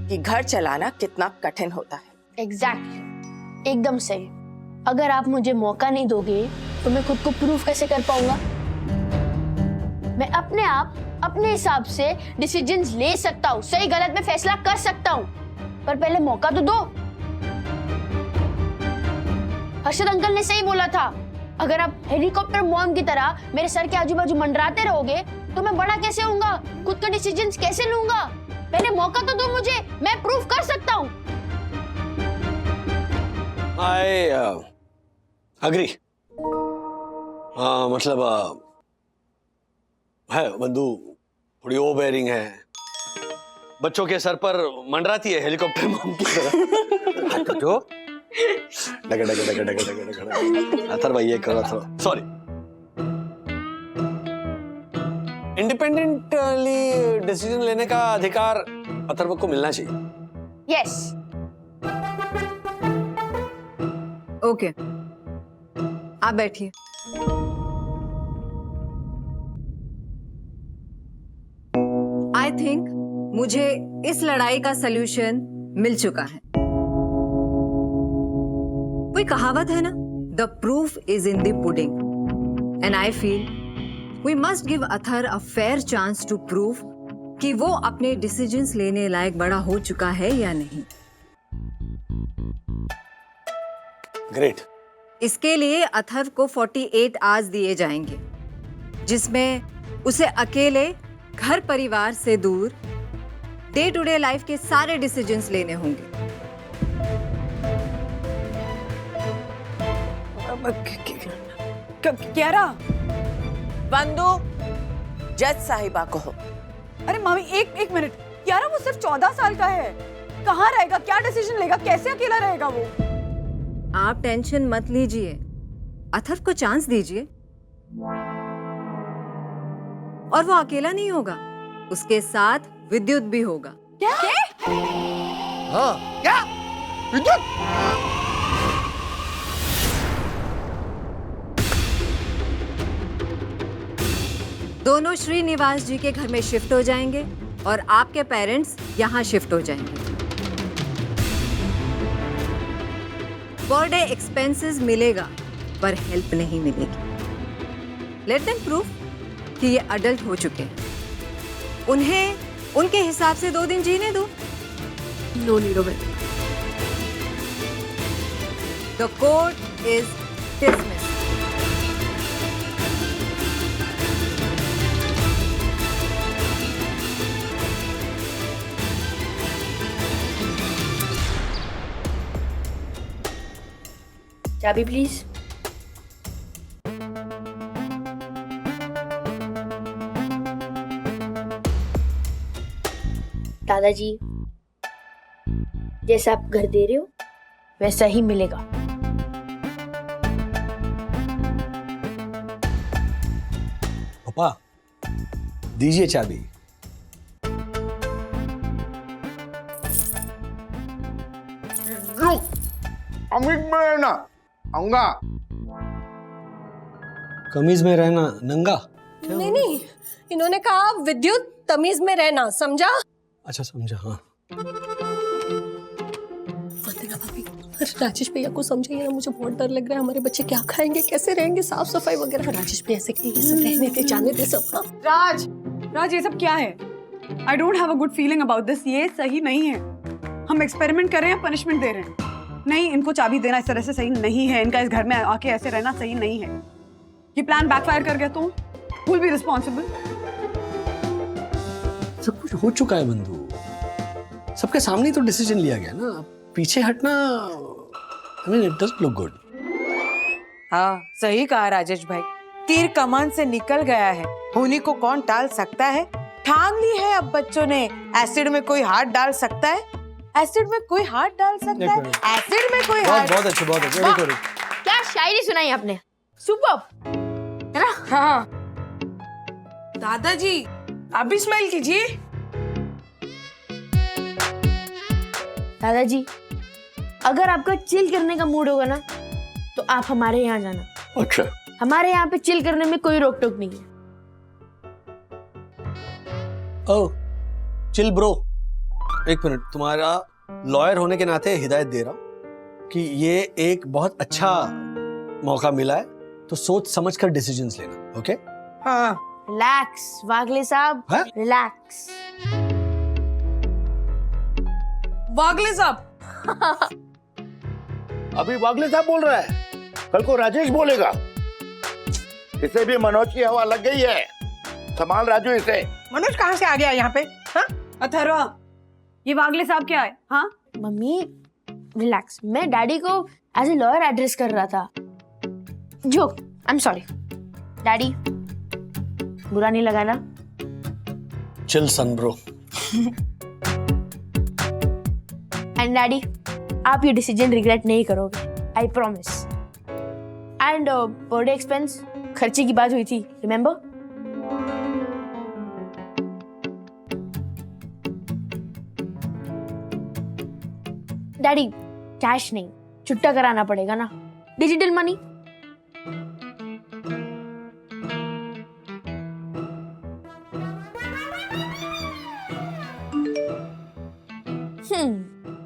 कि घर चलाना कितना कठिन होता है। एग्जैक्टली, एकदम सही। अगर आप मुझे मौका नहीं दोगे तो मैं खुद को प्रूफ कैसे कर पाऊंगा? मैं अपने आप अपने हिसाब से डिसीजंस ले सकता हूँ, सही गलत में फैसला कर सकता हूँ, पर पहले मौका तो दो। हर्षद अंकल ने सही बोला था, अगर आप हेलीकॉप्टर मॉम की तरह मेरे सर के आजू बाजू मंडराते रहोगे तो मैं बड़ा कैसे होऊंगा, खुद का डिसीजंस कैसे लूंगा? पहले मौका तो दो मुझे, मैं प्रूफ कर सकता हूँ। I agree. मतलब है बंधु थोड़ी ओवरबेयरिंग है, बच्चों के सर पर मंडराती है हेलीकॉप्टर मॉम की तरह। हाथ जो डगा डगा डगा डगा डगा डगा अथर्व ये कर रहा था, सॉरी। इंडिपेंडेंटली डिसीजन लेने का अधिकार अथर्व को मिलना चाहिए। यस। ओके, आप बैठिए। आई थिंक मुझे इस लड़ाई का सलूशन मिल चुका है। कोई कहावत है ना, the proof is in the pudding, and I feel we must give Athar a fair chance to prove कि वो अपने डिसीजंस लेने लायक बड़ा हो चुका है या नहीं। ग्रेट। इसके लिए अथर्व को 48 आवर्स दिए जाएंगे, जिसमें उसे अकेले घर परिवार से दूर डे टू डे लाइफ के सारे डिसीजंस लेने होंगे। क्या रहा? बंधु, जज साहिबा को हो। अरे मामी, एक मिनट। यारा वो सिर्फ 14 साल का है, कहाँ रहेगा, क्या डिसीजन लेगा, कैसे अकेला रहेगा वो? आप टेंशन मत लीजिए, अथर्व को चांस दीजिए। और वो अकेला नहीं होगा, उसके साथ विद्युत भी होगा। क्या? हाँ क्या विद्युत? दोनों श्रीनिवास जी के घर में शिफ्ट हो जाएंगे और आपके पेरेंट्स यहाँ शिफ्ट हो जाएंगे। पर डे एक्सपेंसेस मिलेगा पर हेल्प नहीं मिलेगी। लेट देम प्रूव कि ये अडल्ट हो चुके हैं। उन्हें उनके हिसाब से 2 दिन जीने दो। No need of it. The court is dismissed. चाबी प्लीज। दादाजी, जैसा आप घर दे रहे हो वैसा ही मिलेगा। पापा दीजिए चाबी। रुक, अमित में रहना आऊंगा। कमीज में रहना नंगा? नहीं नहीं, इन्होंने कहा विद्युत तमीज में रहना, समझा? अच्छा समझा। हाँ वंदना भाभी, राजेश भैया को समझाइए ना, मुझे बहुत डर लग रहा है। हमारे बच्चे क्या खाएंगे, कैसे रहेंगे, साफ सफाई वगैरह। राजेश भैया से ये सब रहने दे, जाने दे सब। हाँ राज ये सब क्या है? I don't have a good feeling about this. ये सही नहीं है। हम एक्सपेरिमेंट कर रहे हैं, पनिशमेंट दे रहे हैं। नहीं, इनको चाबी देना इस तरह से सही नहीं है। इनका इस घर में आके ऐसे रहना सही नहीं है। ये प्लान बैकफायर कर गया तो who will be responsible? सब कुछ हो चुका है बंधु, सबके सामने तो डिसीजन लिया गया ना। पीछे हटना I mean, it doesn't look good. हाँ सही कहा राजेश भाई, तीर कमान से निकल गया है, होनी को कौन टाल सकता है। ठान ली है अब बच्चों ने, एसिड में कोई हाथ डाल सकता है? एसिड में कोई हाथ डाल सकता है? एसिड में कोई हाथ? बहुत अच्छे, बहुत अच्छे, वेरी गुड। क्या शायरी सुनाई आपने, सुपर्ब है ना? हाँ दादाजी आप भी स्माइल कीजिए। दादाजी, अगर आपका चिल करने का मूड होगा ना तो आप हमारे यहाँ जाना। अच्छा, हमारे यहाँ पे चिल करने में कोई रोक टोक नहीं है। ओह चिल ब्रो, एक मिनट, तुम्हारा लॉयर होने के नाते हिदायत दे रहा हूं कि ये एक बहुत अच्छा मौका मिला है, तो सोच समझ कर डिसीजंस लेना। ओके? हाँ रिलैक्स वागले साहब, रिलैक्स। वागले साहब अभी वागले साहब बोल रहा है, कल को राजेश बोलेगा। इसे भी मनोज की हवा लग गई है, संभाल राजू इसे। मनोज कहाँ से आ गया यहाँ पे? हाँ अथर्वा, ये वागले साहब क्या है? हाँ मम्मी रिलैक्स, मैं डैडी को एज ए लॉयर एड्रेस कर रहा था। Joke, I am sorry daddy, बुरा नहीं लगा ना? Chill son bro. And daddy, आप ये डिसीजन रिग्रेट नहीं करोगे, I promise. And birthday expense खर्चे की बात हुई थी, रिमेम्बर? डैडी कैश नहीं, छुट्टा कराना पड़ेगा ना, डिजिटल मनी।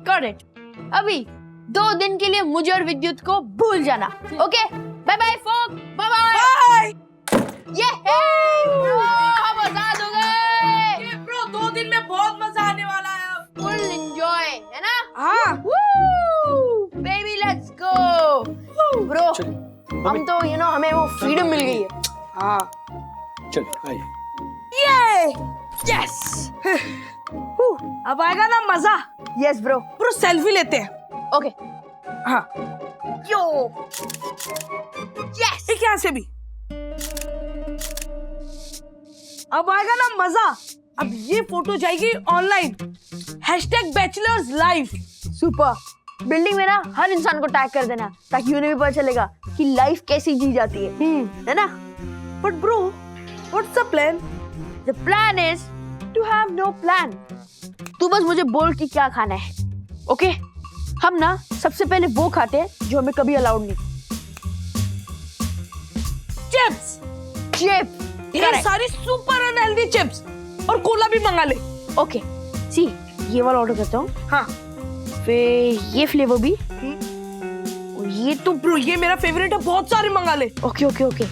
Got it. अभी 2 दिन के लिए मुझे और विद्युत को भूल जाना। ओके, बाय बाय फोक, बाय बाय। ये हम आजाद हो गए। ये ब्रो 2 दिन में बहुत मजा आने वाला है, फुल एंजॉय है ना? हाँ बेबी लेट्स गो ब्रो। हम तो यू नो हमें वो फ्रीडम मिल गई है। हाँ चल आइए। ये यस, अब आएगा ना मजा। Yes bro. ब्रो सेल्फी लेते हैं। ओके हाँ यो यस, एक यहाँ से भी। अब आएगा ना मजा। अब ये फोटो जाएगी online, #bachelors life. Super. Building में ना हर इंसान को टैग कर देना ताकि उन्हें भी पता चलेगा कि लाइफ कैसी जी जाती है ना? But bro, what's the plan? The plan is to have no plan. तू बस मुझे बोल कि क्या खाना है, ओके? हम ना सबसे पहले वो खाते हैं जो हमें कभी अलाउड नहीं। चिप्स। चिप्स। ये सारी सुपर अनहेल्दी चिप्स और कोला भी मंगा ले। ओके, सी ये वाला ऑर्डर करता हूँ। हाँ। फिर ये फ्लेवर भी। और ये तो ब्रो ये मेरा फेवरेट है, बहुत सारे मंगा ले। Okay okay okay.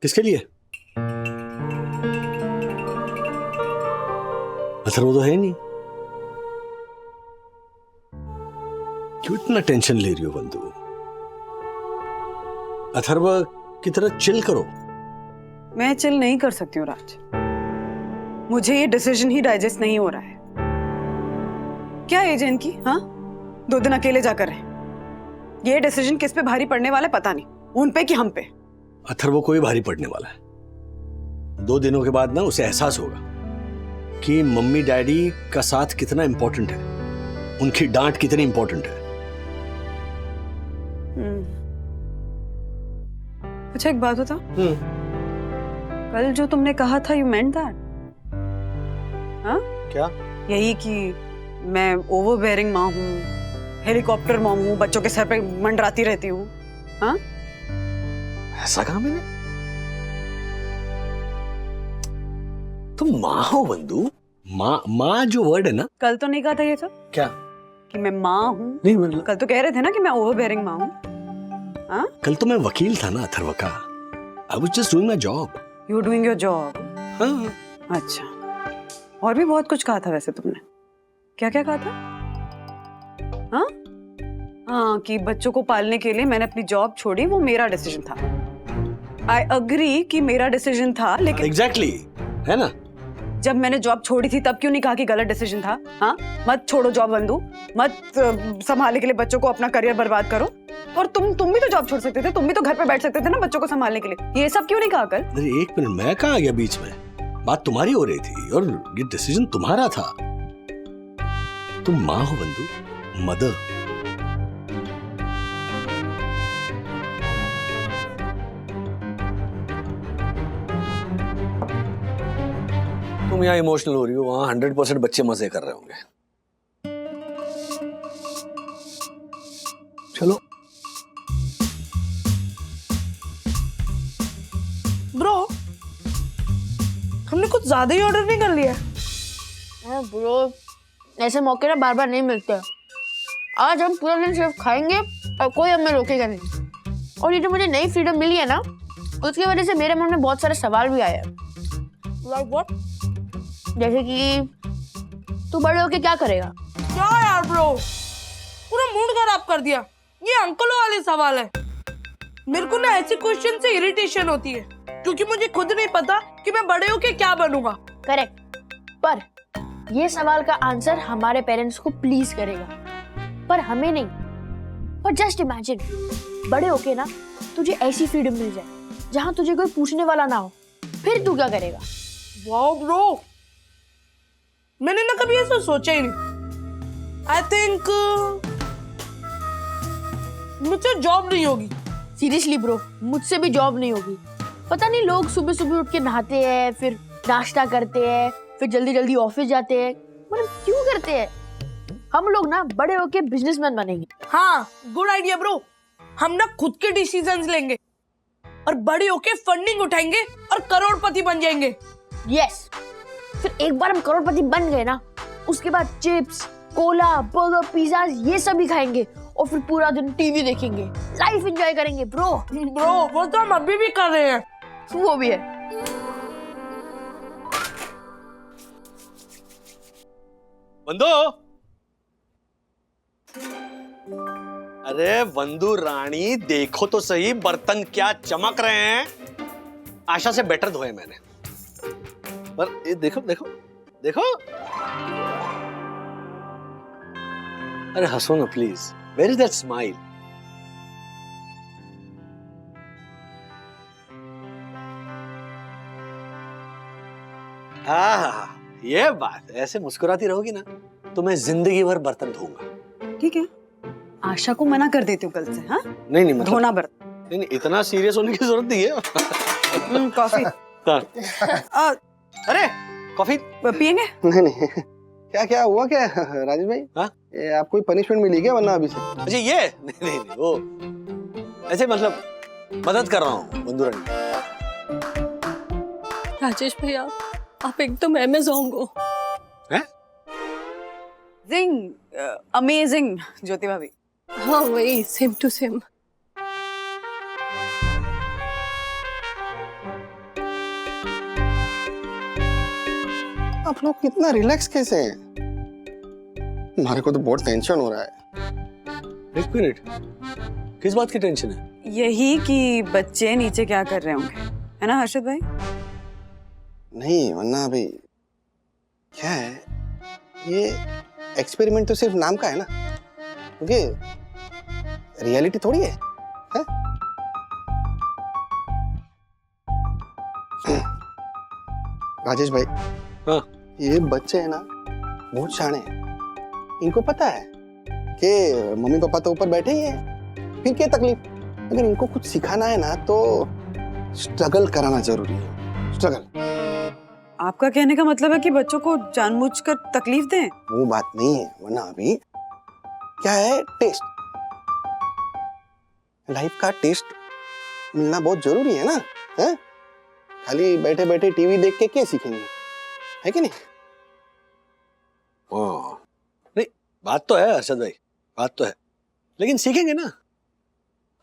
किसके लिए? अथर्व तो है नहीं। क्यों इतना टेंशन ले रही हो बंधु? अथर्व की तरह चिल करो। मैं चिल नहीं कर सकती हूँ राज, मुझे ये डिसीजन ही डाइजेस्ट नहीं हो रहा है। क्या एज है इनकी? हाँ, 2 दिन अकेले जाकर रहे। ये डिसीजन किस पे भारी पड़ने वाला है पता नहीं, उन पे कि हम पे। अथर्व को भी भारी पड़ने वाला है। 2 दिनों के बाद ना उसे एहसास होगा कि मम्मी डैडी का साथ कितना इंपॉर्टेंट है, उनकी डांट कितनी इंपॉर्टेंट है। अच्छा एक बात बता, कल जो तुमने कहा था यू मेंट दैट? हाँ क्या? यही कि मैं ओवरबेयरिंग माँ हूँ, हेलीकॉप्टर मॉम हूँ, बच्चों के सर पे मंडराती रहती हूँ। हाँ, ऐसा कहा मैंने? तुम माँ हो बंधु। माँ जो वर्ड है ना, कल तो नहीं कहा था ये सब? क्या? कि मैं माँ हूँ? नहीं मतलब कल तो कह रहे थे ना कि मैं ओवरबेयरिंग माँ हूँ। हाँ, कल तो मैं वकील था ना अथर्व का। I was just doing my job. You doing your job? हाँ। अच्छा, और भी बहुत कुछ कहा था वैसे तुमने। क्या क्या कहा था? हाँ हाँ, कि बच्चों को पालने के लिए मैंने अपनी जॉब छोड़ी, वो मेरा डिसीजन था। आई अग्री कि मेरा डिसीजन था, लेकिन एग्जैक्टली है ना, जब मैंने जॉब छोड़ी थी तब क्यों नहीं कहा कि गलत डिसीजन था? हाँ, मत छोड़ो जॉब बंधु, मत संभालने के लिए बच्चों को अपना करियर बर्बाद करो। और तुम भी तो जॉब छोड़ सकते थे, तुम भी तो घर पे बैठ सकते थे ना बच्चों को संभालने के लिए। ये सब क्यों नहीं कहा कल? अरे 1 मिनट, मैं कहाँ आ गया बीच में? बात तुम्हारी हो रही थी और ये डिसीजन तुम्हारा था। तुम माँ हो बंधु, मदर। तुम यहाँ इमोशनल हो रही हो, वहां 100% बच्चे मजे कर रहे होंगे। चलो ब्रो, हमने कुछ ज्यादा ही ऑर्डर नहीं कर लिया? ब्रो, ऐसे मौके ना बार बार नहीं मिलते। आज हम पूरा दिन सिर्फ खाएंगे और कोई हमें रोकेगा नहीं। और ये जो मुझे नई फ्रीडम मिली है ना, उसकी वजह से मेरे मन में बहुत सारे सवाल भी आए हैं। Like what? जैसे कि तू बड़े होके क्या करेगा? क्या यार ब्रो, पूरा मूड खराब कर दिया। ये अंकलों वाले सवाल है। मेरे को ना ऐसे क्वेश्चन से इरिटेशन होती है, क्योंकि मुझे खुद नहीं पता कि मैं बड़े होके क्या बनूंगा। करेक्ट, पर ये सवाल का आंसर हमारे पेरेंट्स को प्लीज करेगा, पर हमें नहीं। पर जस्ट इमेजिन, बड़े होके ना तुझे ऐसी फ्रीडम मिल जाए जहां तुझे कोई पूछने वाला ना हो, फिर तू क्या करेगा? वाओ ब्रो, मैंने ना कभी ऐसा सोचा ही नहीं। आई थिंक मुझसे जॉब नहीं होगी। सीरियसली ब्रो, मुझसे भी जॉब नहीं होगी। पता नहीं लोग सुबह सुबह उठ के नहाते हैं, फिर नाश्ता करते हैं, फिर जल्दी जल्दी ऑफिस जाते हैं। मतलब क्यों करते हैं? हम लोग ना बड़े होके बिजनेसमैन बनेंगे। हाँ, गुड आइडिया ब्रो। हम ना खुद के डिसीजंस लेंगे और बड़े होके फंडिंग उठाएंगे और करोड़पति बन जाएंगे। यस, फिर एक बार हम करोड़पति बन गए ना, उसके बाद चिप्स, कोला, बर्गर, पिज्जा ये सब भी खाएंगे और फिर पूरा दिन टीवी देखेंगे, लाइफ एंजॉय करेंगे। ब्रो वो तो हम अभी भी कर रहे हैं। वो भी है। वंदो, अरे वंदू रानी, देखो तो सही बर्तन क्या चमक रहे हैं। आशा से बेटर धोए मैंने। पर ये देखो देखो देखो, अरे हंसो ना please, where is that smile? ये बात, ऐसे मुस्कुराती रहोगी ना तो मैं जिंदगी भर बर्तन धोऊंगा। ठीक है, आशा को मना कर देती हूँ कल से। हाँ, नहीं नहीं मतलब धोना बर्तन। नहीं नहीं, इतना सीरियस होने की जरूरत नहीं है। कॉफी। अरे कॉफी पियेंगे? नहीं नहीं, क्या क्या हुआ क्या राजेश भाई? हाँ, ये आपको पनिशमेंट मिली क्या वरना अभी से? अच्छा ये नहीं नहीं नहीं, वो ऐसे मतलब मदद कर रहा हूँ बंधुरन। राजेश भैया आप एकदम अमेज़न हो। हैं? जिंग, अमेजिंग ज्योति भाभी। हाँ वही, सेम टू सेम। आप लोग कितना रिलैक्स कैसे हैं? हमारे को तो बहुत टेंशन हो रहा है। एक मिनट, किस बात की टेंशन है? यही कि बच्चे नीचे क्या कर रहे होंगे, है ना हर्षद भाई? नहीं वरना अभी क्या है, ये एक्सपेरिमेंट तो सिर्फ नाम का है ना, क्योंकि रियलिटी थोड़ी है, है? राजेश भाई, हाँ, ये बच्चे हैं ना बहुत शाणे हैं। इनको पता है कि मम्मी पापा तो ऊपर बैठे ही हैं, फिर क्या तकलीफ। अगर इनको कुछ सिखाना है ना तो स्ट्रगल कराना जरूरी है, स्ट्रगल। आपका कहने का मतलब है कि बच्चों को जानबूझकर तकलीफ दें? वो बात नहीं है, वरना अभी क्या है, टेस्ट, लाइफ का टेस्ट मिलना बहुत जरूरी है ना, है? खाली बैठे बैठे टीवी देख के क्या सीखेंगे, है कि नहीं? नहीं बात तो है हर्षद भाई, बात तो है, लेकिन सीखेंगे ना।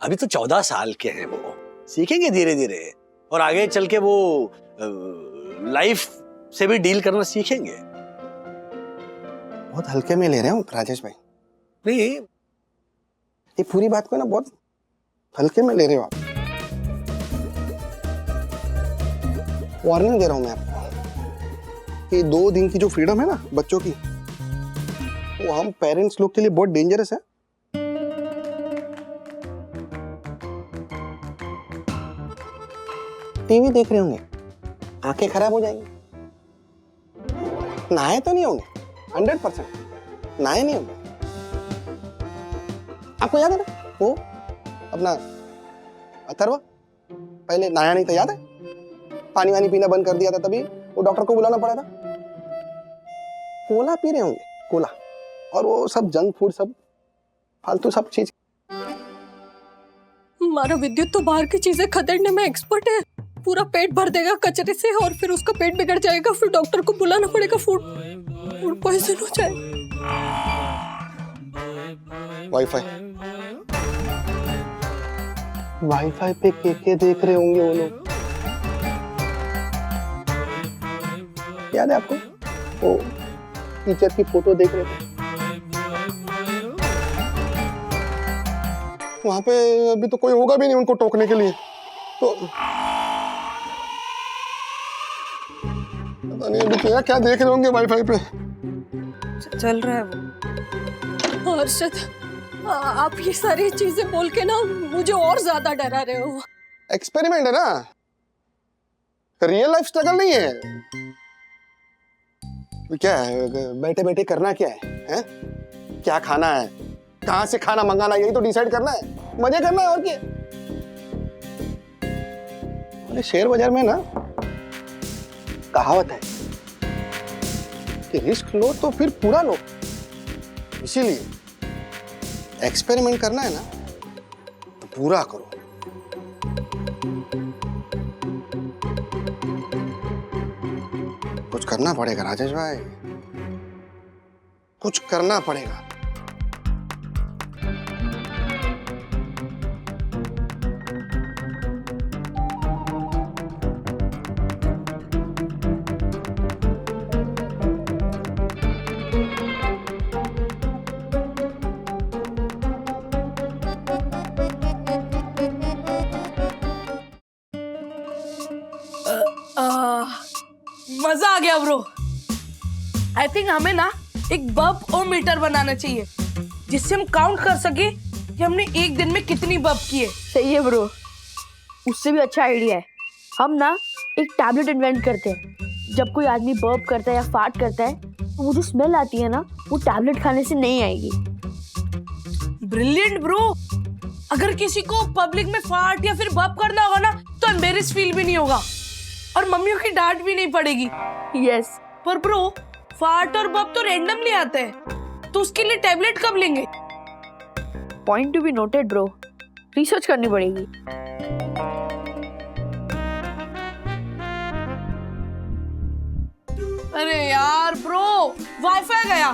अभी तो 14 साल के हैं वो, सीखेंगे धीरे धीरे, और आगे चल के वो लाइफ से भी डील करना सीखेंगे। बहुत हल्के में ले रहे हो राजेश भाई। नहीं, ये पूरी बात को ना बहुत हल्के में ले रहे हो आप। वार्निंग दे रहा हूं मैं आपको कि 2 दिन की जो फ्रीडम है ना बच्चों की, वो हम पेरेंट्स लोग के लिए बहुत डेंजरस है। टीवी देख रहे होंगे, आंखें खराब हो जाएंगी। नहाए तो नहीं होंगे, 100% नहाए नहीं होंगे। आपको याद है ना वो अपना अथर्व, पहले नहाया नहीं था, याद है? पानी वानी पीना बंद कर दिया था, तभी वो डॉक्टर को बुलाना पड़ा था। कोला पी रहे होंगे, कोला, और वो सब जंक फूड, सब फालतू सब चीज। हमारा विद्युत तो बाहर की चीजें खदेड़ने में एक्सपर्ट है। पूरा पेट भर देगा कचरे से और फिर उसका पेट बिगड़ जाएगा, फिर डॉक्टर को बुलाना पड़ेगा, फूड पॉइजन हो जाए। वाईफाई पे के देख रहे होंगे वो लोग, याद है आपको? वो टीचर की फोटो देख रहे थे वहां पे। अभी तो कोई होगा भी नहीं उनको टोकने के लिए, तो पता नहीं अभी क्या क्या देख रहे होंगे वाईफाई पे। चल रहा है वो। हर्षद, आप ये सारी चीजें बोल के ना मुझे और ज्यादा डरा रहे हो। एक्सपेरिमेंट है ना, रियल लाइफ स्ट्रगल नहीं है। क्या है, बैठे बैठे करना क्या है? क्या खाना है, कहां से खाना मंगाना, यही तो डिसाइड करना है, मजे करना है, और क्या। अरे शेयर बाजार में ना कहावत है कि रिस्क लो तो फिर पूरा लो। इसीलिए एक्सपेरिमेंट करना है ना तो पूरा करो। कुछ करना पड़ेगा राजेश भाई, कुछ करना पड़ेगा। मजा आ गया ब्रो। आई थिंक हमें ना एक बब और मीटर बनाना चाहिए जिससे हम काउंट कर सके कि हमने एक दिन में कितनी बब की है। सही है ब्रो, उससे भी अच्छा आइडिया है। हम ना एक टैबलेट इन्वेंट करते हैं, जब कोई आदमी बर्प करता है या फार्ट करता है तो वो जो स्मेल आती है ना, वो टैबलेट खाने से नहीं आएगी। Brilliant bro. अगर किसी को पब्लिक में फार्ट या फिर बर्प करना होगा ना तो एम्बेरस फील भी नहीं होगा और मम्मियों की डांट भी नहीं पड़ेगी। यस। पर ब्रो, फार्ट और बर्प तो रैंडमली आते हैं, तो उसके लिए टैबलेट कब लेंगे? Point to be noted bro, research करनी पड़ेगी। अरे यार ब्रो, वाईफाई गया।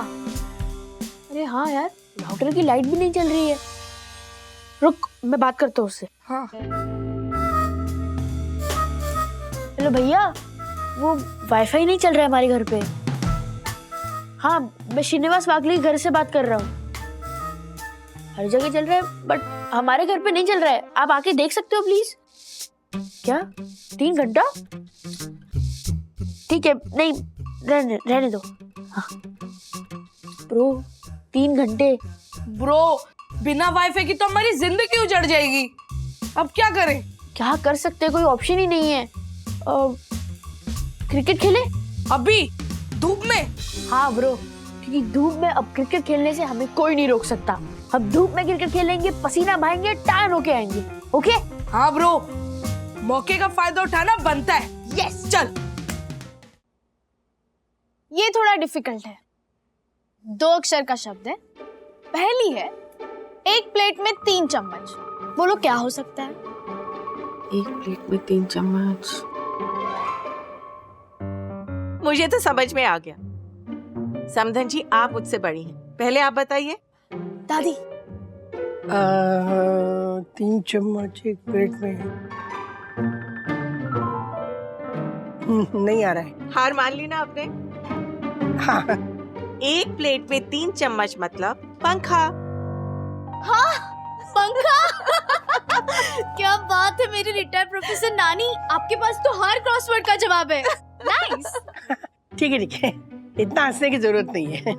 अरे हाँ यार, राउटर की लाइट भी नहीं चल रही है। रुक, मैं बात करता हूँ उससे। हाँ। हेलो भैया, वो वाईफाई नहीं चल रहा है हमारे घर पे। हाँ, मैं श्रीनिवास वाकली के घर से बात कर रहा हूँ। हर जगह चल रहा है बट हमारे घर पे नहीं चल रहा है। आप आके देख सकते हो प्लीज? क्या 3 घंटा? ठीक है, नहीं रहने दो। हाँ ब्रो, 3 घंटे। ब्रो, बिना वाईफाई की तो हमारी जिंदगी उजड़ जाएगी। अब क्या करें? क्या कर सकते हैं, कोई ऑप्शन ही नहीं है। क्रिकेट खेले अभी धूप में? हाँ ब्रो, क्योंकि धूप में अब क्रिकेट खेलने से हमें कोई नहीं रोक सकता। हम धूप में क्रिकेट खेलेंगे, पसीना बहाएंगे, टायर होके आएंगे। ओके? हाँ ब्रो, मौके का फायदा उठाना बनता है। यस। चल। ये थोड़ा डिफिकल्ट है, 2 अक्षर का शब्द है। पहली है, एक प्लेट में 3 चम्मच। बोलो क्या हो सकता है? एक प्लेट में 3 चम्मच। मुझे तो समझ में आ गया। समधन जी, आप मुझसे बड़ी हैं, पहले आप बताइए। दादी। 3 चम्मच एक प्लेट में। नहीं आ रहा है। हार मान ली ना आपने? हाँ। एक प्लेट में 3 चम्मच मतलब पंखा। हाँ, पंखा। क्या बात है मेरी रिटायर्ड प्रोफेसर नानी, आपके पास तो हर क्रॉसवर्ड का जवाब है। नाइस। ठीक है, इतना हंसने की जरूरत नहीं है।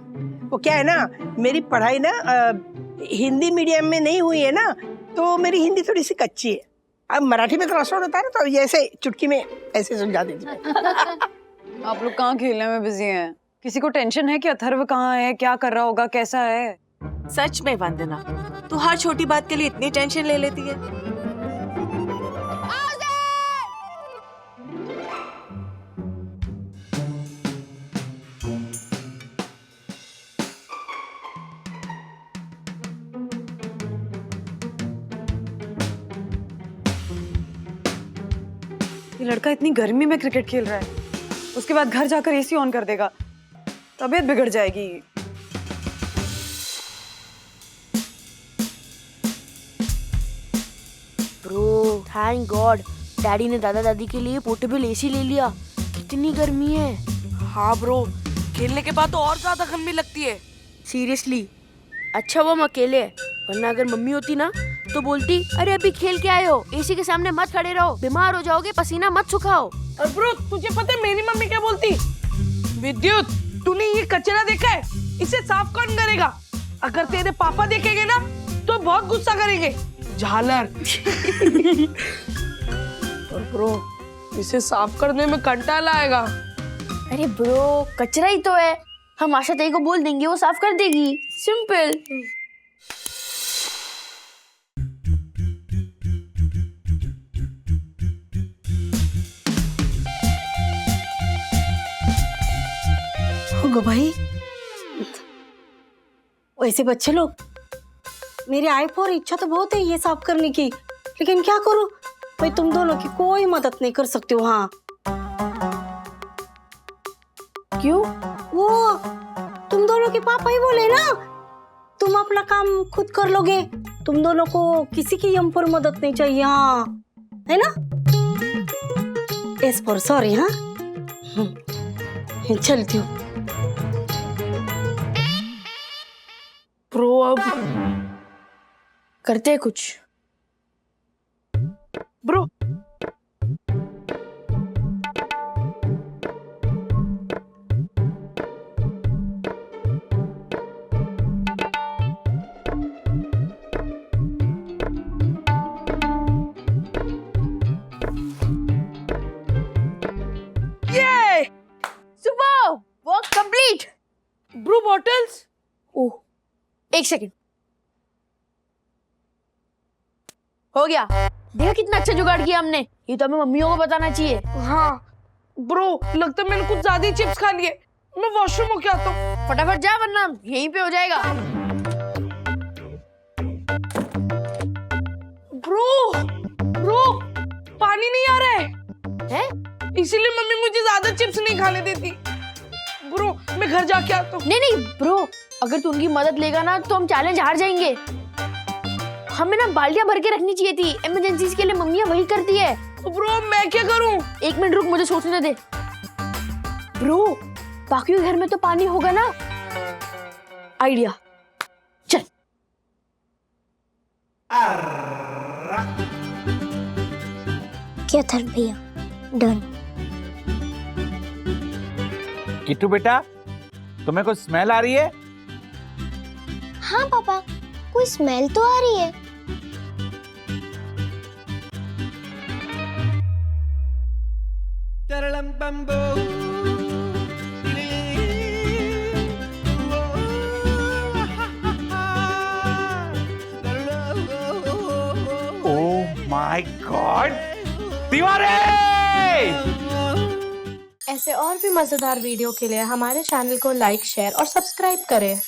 वो क्या है ना, मेरी पढ़ाई ना हिंदी मीडियम में नहीं हुई है ना, तो मेरी हिंदी थोड़ी सी कच्ची है। अब मराठी में क्रॉसवर्ड होता है ना, तो ये ऐसे चुटकी में ऐसे सुलझा दीजिए। आप लोग कहाँ खेलने में बिजी हैं? किसी को टेंशन है कि अथर्व कहाँ है, क्या कर रहा होगा, कैसा है? सच में वंदना, तू हर छोटी बात के लिए इतनी टेंशन ले लेती है। ये लड़का इतनी गर्मी में क्रिकेट खेल रहा है, उसके बाद घर जाकर एसी ऑन कर देगा, तबीयत बिगड़ जाएगी। ब्रो, थैंक गॉड, डैडी ने दादा दादी के लिए पोर्टेबल एसी ले लिया। कितनी गर्मी है। हाँ ब्रो, खेलने के बाद तो और ज्यादा गर्मी लगती है। सीरियसली, अच्छा वो हम अकेले हैं, वरना अगर मम्मी होती ना तो बोलती, अरे अभी खेल के आए हो, एसी के सामने मत खड़े रहो, बीमार हो जाओगे, पसीना मत सुखाओ। और ब्रो, तुझे पता है मेरी मम्मी क्या बोलती? विद्युत, तूने ये कचरा देखा है? इसे साफ कौन करेगा? अगर तेरे पापा देखेंगे ना तो बहुत गुस्सा करेंगे। झालर। और ब्रो, इसे साफ करने में कंटाला आएगा। अरे ब्रो, कचरा ही तो है, हम आशा ताई को बोल देंगे, वो साफ कर देगी। सिंपल। होगा भाई, वैसे बच्चे लोग, मेरी आइफ और इच्छा तो बहुत है ये साफ करने की, लेकिन क्या करूं भाई, तुम दोनों की कोई मदद नहीं कर सकती हो। हाँ, क्यों? वो तुम दोनों के पापा ही बोले ना, तुम अपना काम खुद कर लोगे, तुम दोनों को किसी की हम पर मदद नहीं चाहिए। हाँ, है ना? इस पर सॉरी। हाँ, चलती हूँ। प्रो, अब करते हैं कुछ। ब्रो, एक सेकंड, हो गया। देखा कितना अच्छा जुगाड़ किया हमने। ये तो हमें मम्मियों को बताना चाहिए। हाँ ब्रो, लगता है मैंने कुछ ज्यादा ही चिप्स खा लिए। मैं वॉशरूम होके आता हूँ। फटाफट जा वरना यहीं पे हो जाएगा। ब्रो पानी नहीं आ रहा है? इसीलिए मम्मी मुझे ज्यादा चिप्स नहीं खाने देती। ब्रो मैं घर जाके आता हूँ। नहीं ब्रो, अगर तू उनकी मदद लेगा ना तो हम चैलेंज हार जाएंगे। हमें ना बाल्टियां भर के रखनी चाहिए थी, इमरजेंसीज के लिए मम्मियां वही करती है। ब्रो मैं क्या करूं? एक मिनट रुक, मुझे सोचने दे। ब्रो बाकी घर में तो पानी होगा ना? आइडिया, चल। क्या था भैया? डन। किट्टू बेटा, तुम्हें कुछ स्मेल आ रही है? हाँ पापा, कोई स्मेल तो आ रही है। ओह माय गॉड, दीवारे! ऐसे और भी मजेदार वीडियो के लिए हमारे चैनल को लाइक, शेयर और सब्सक्राइब करें।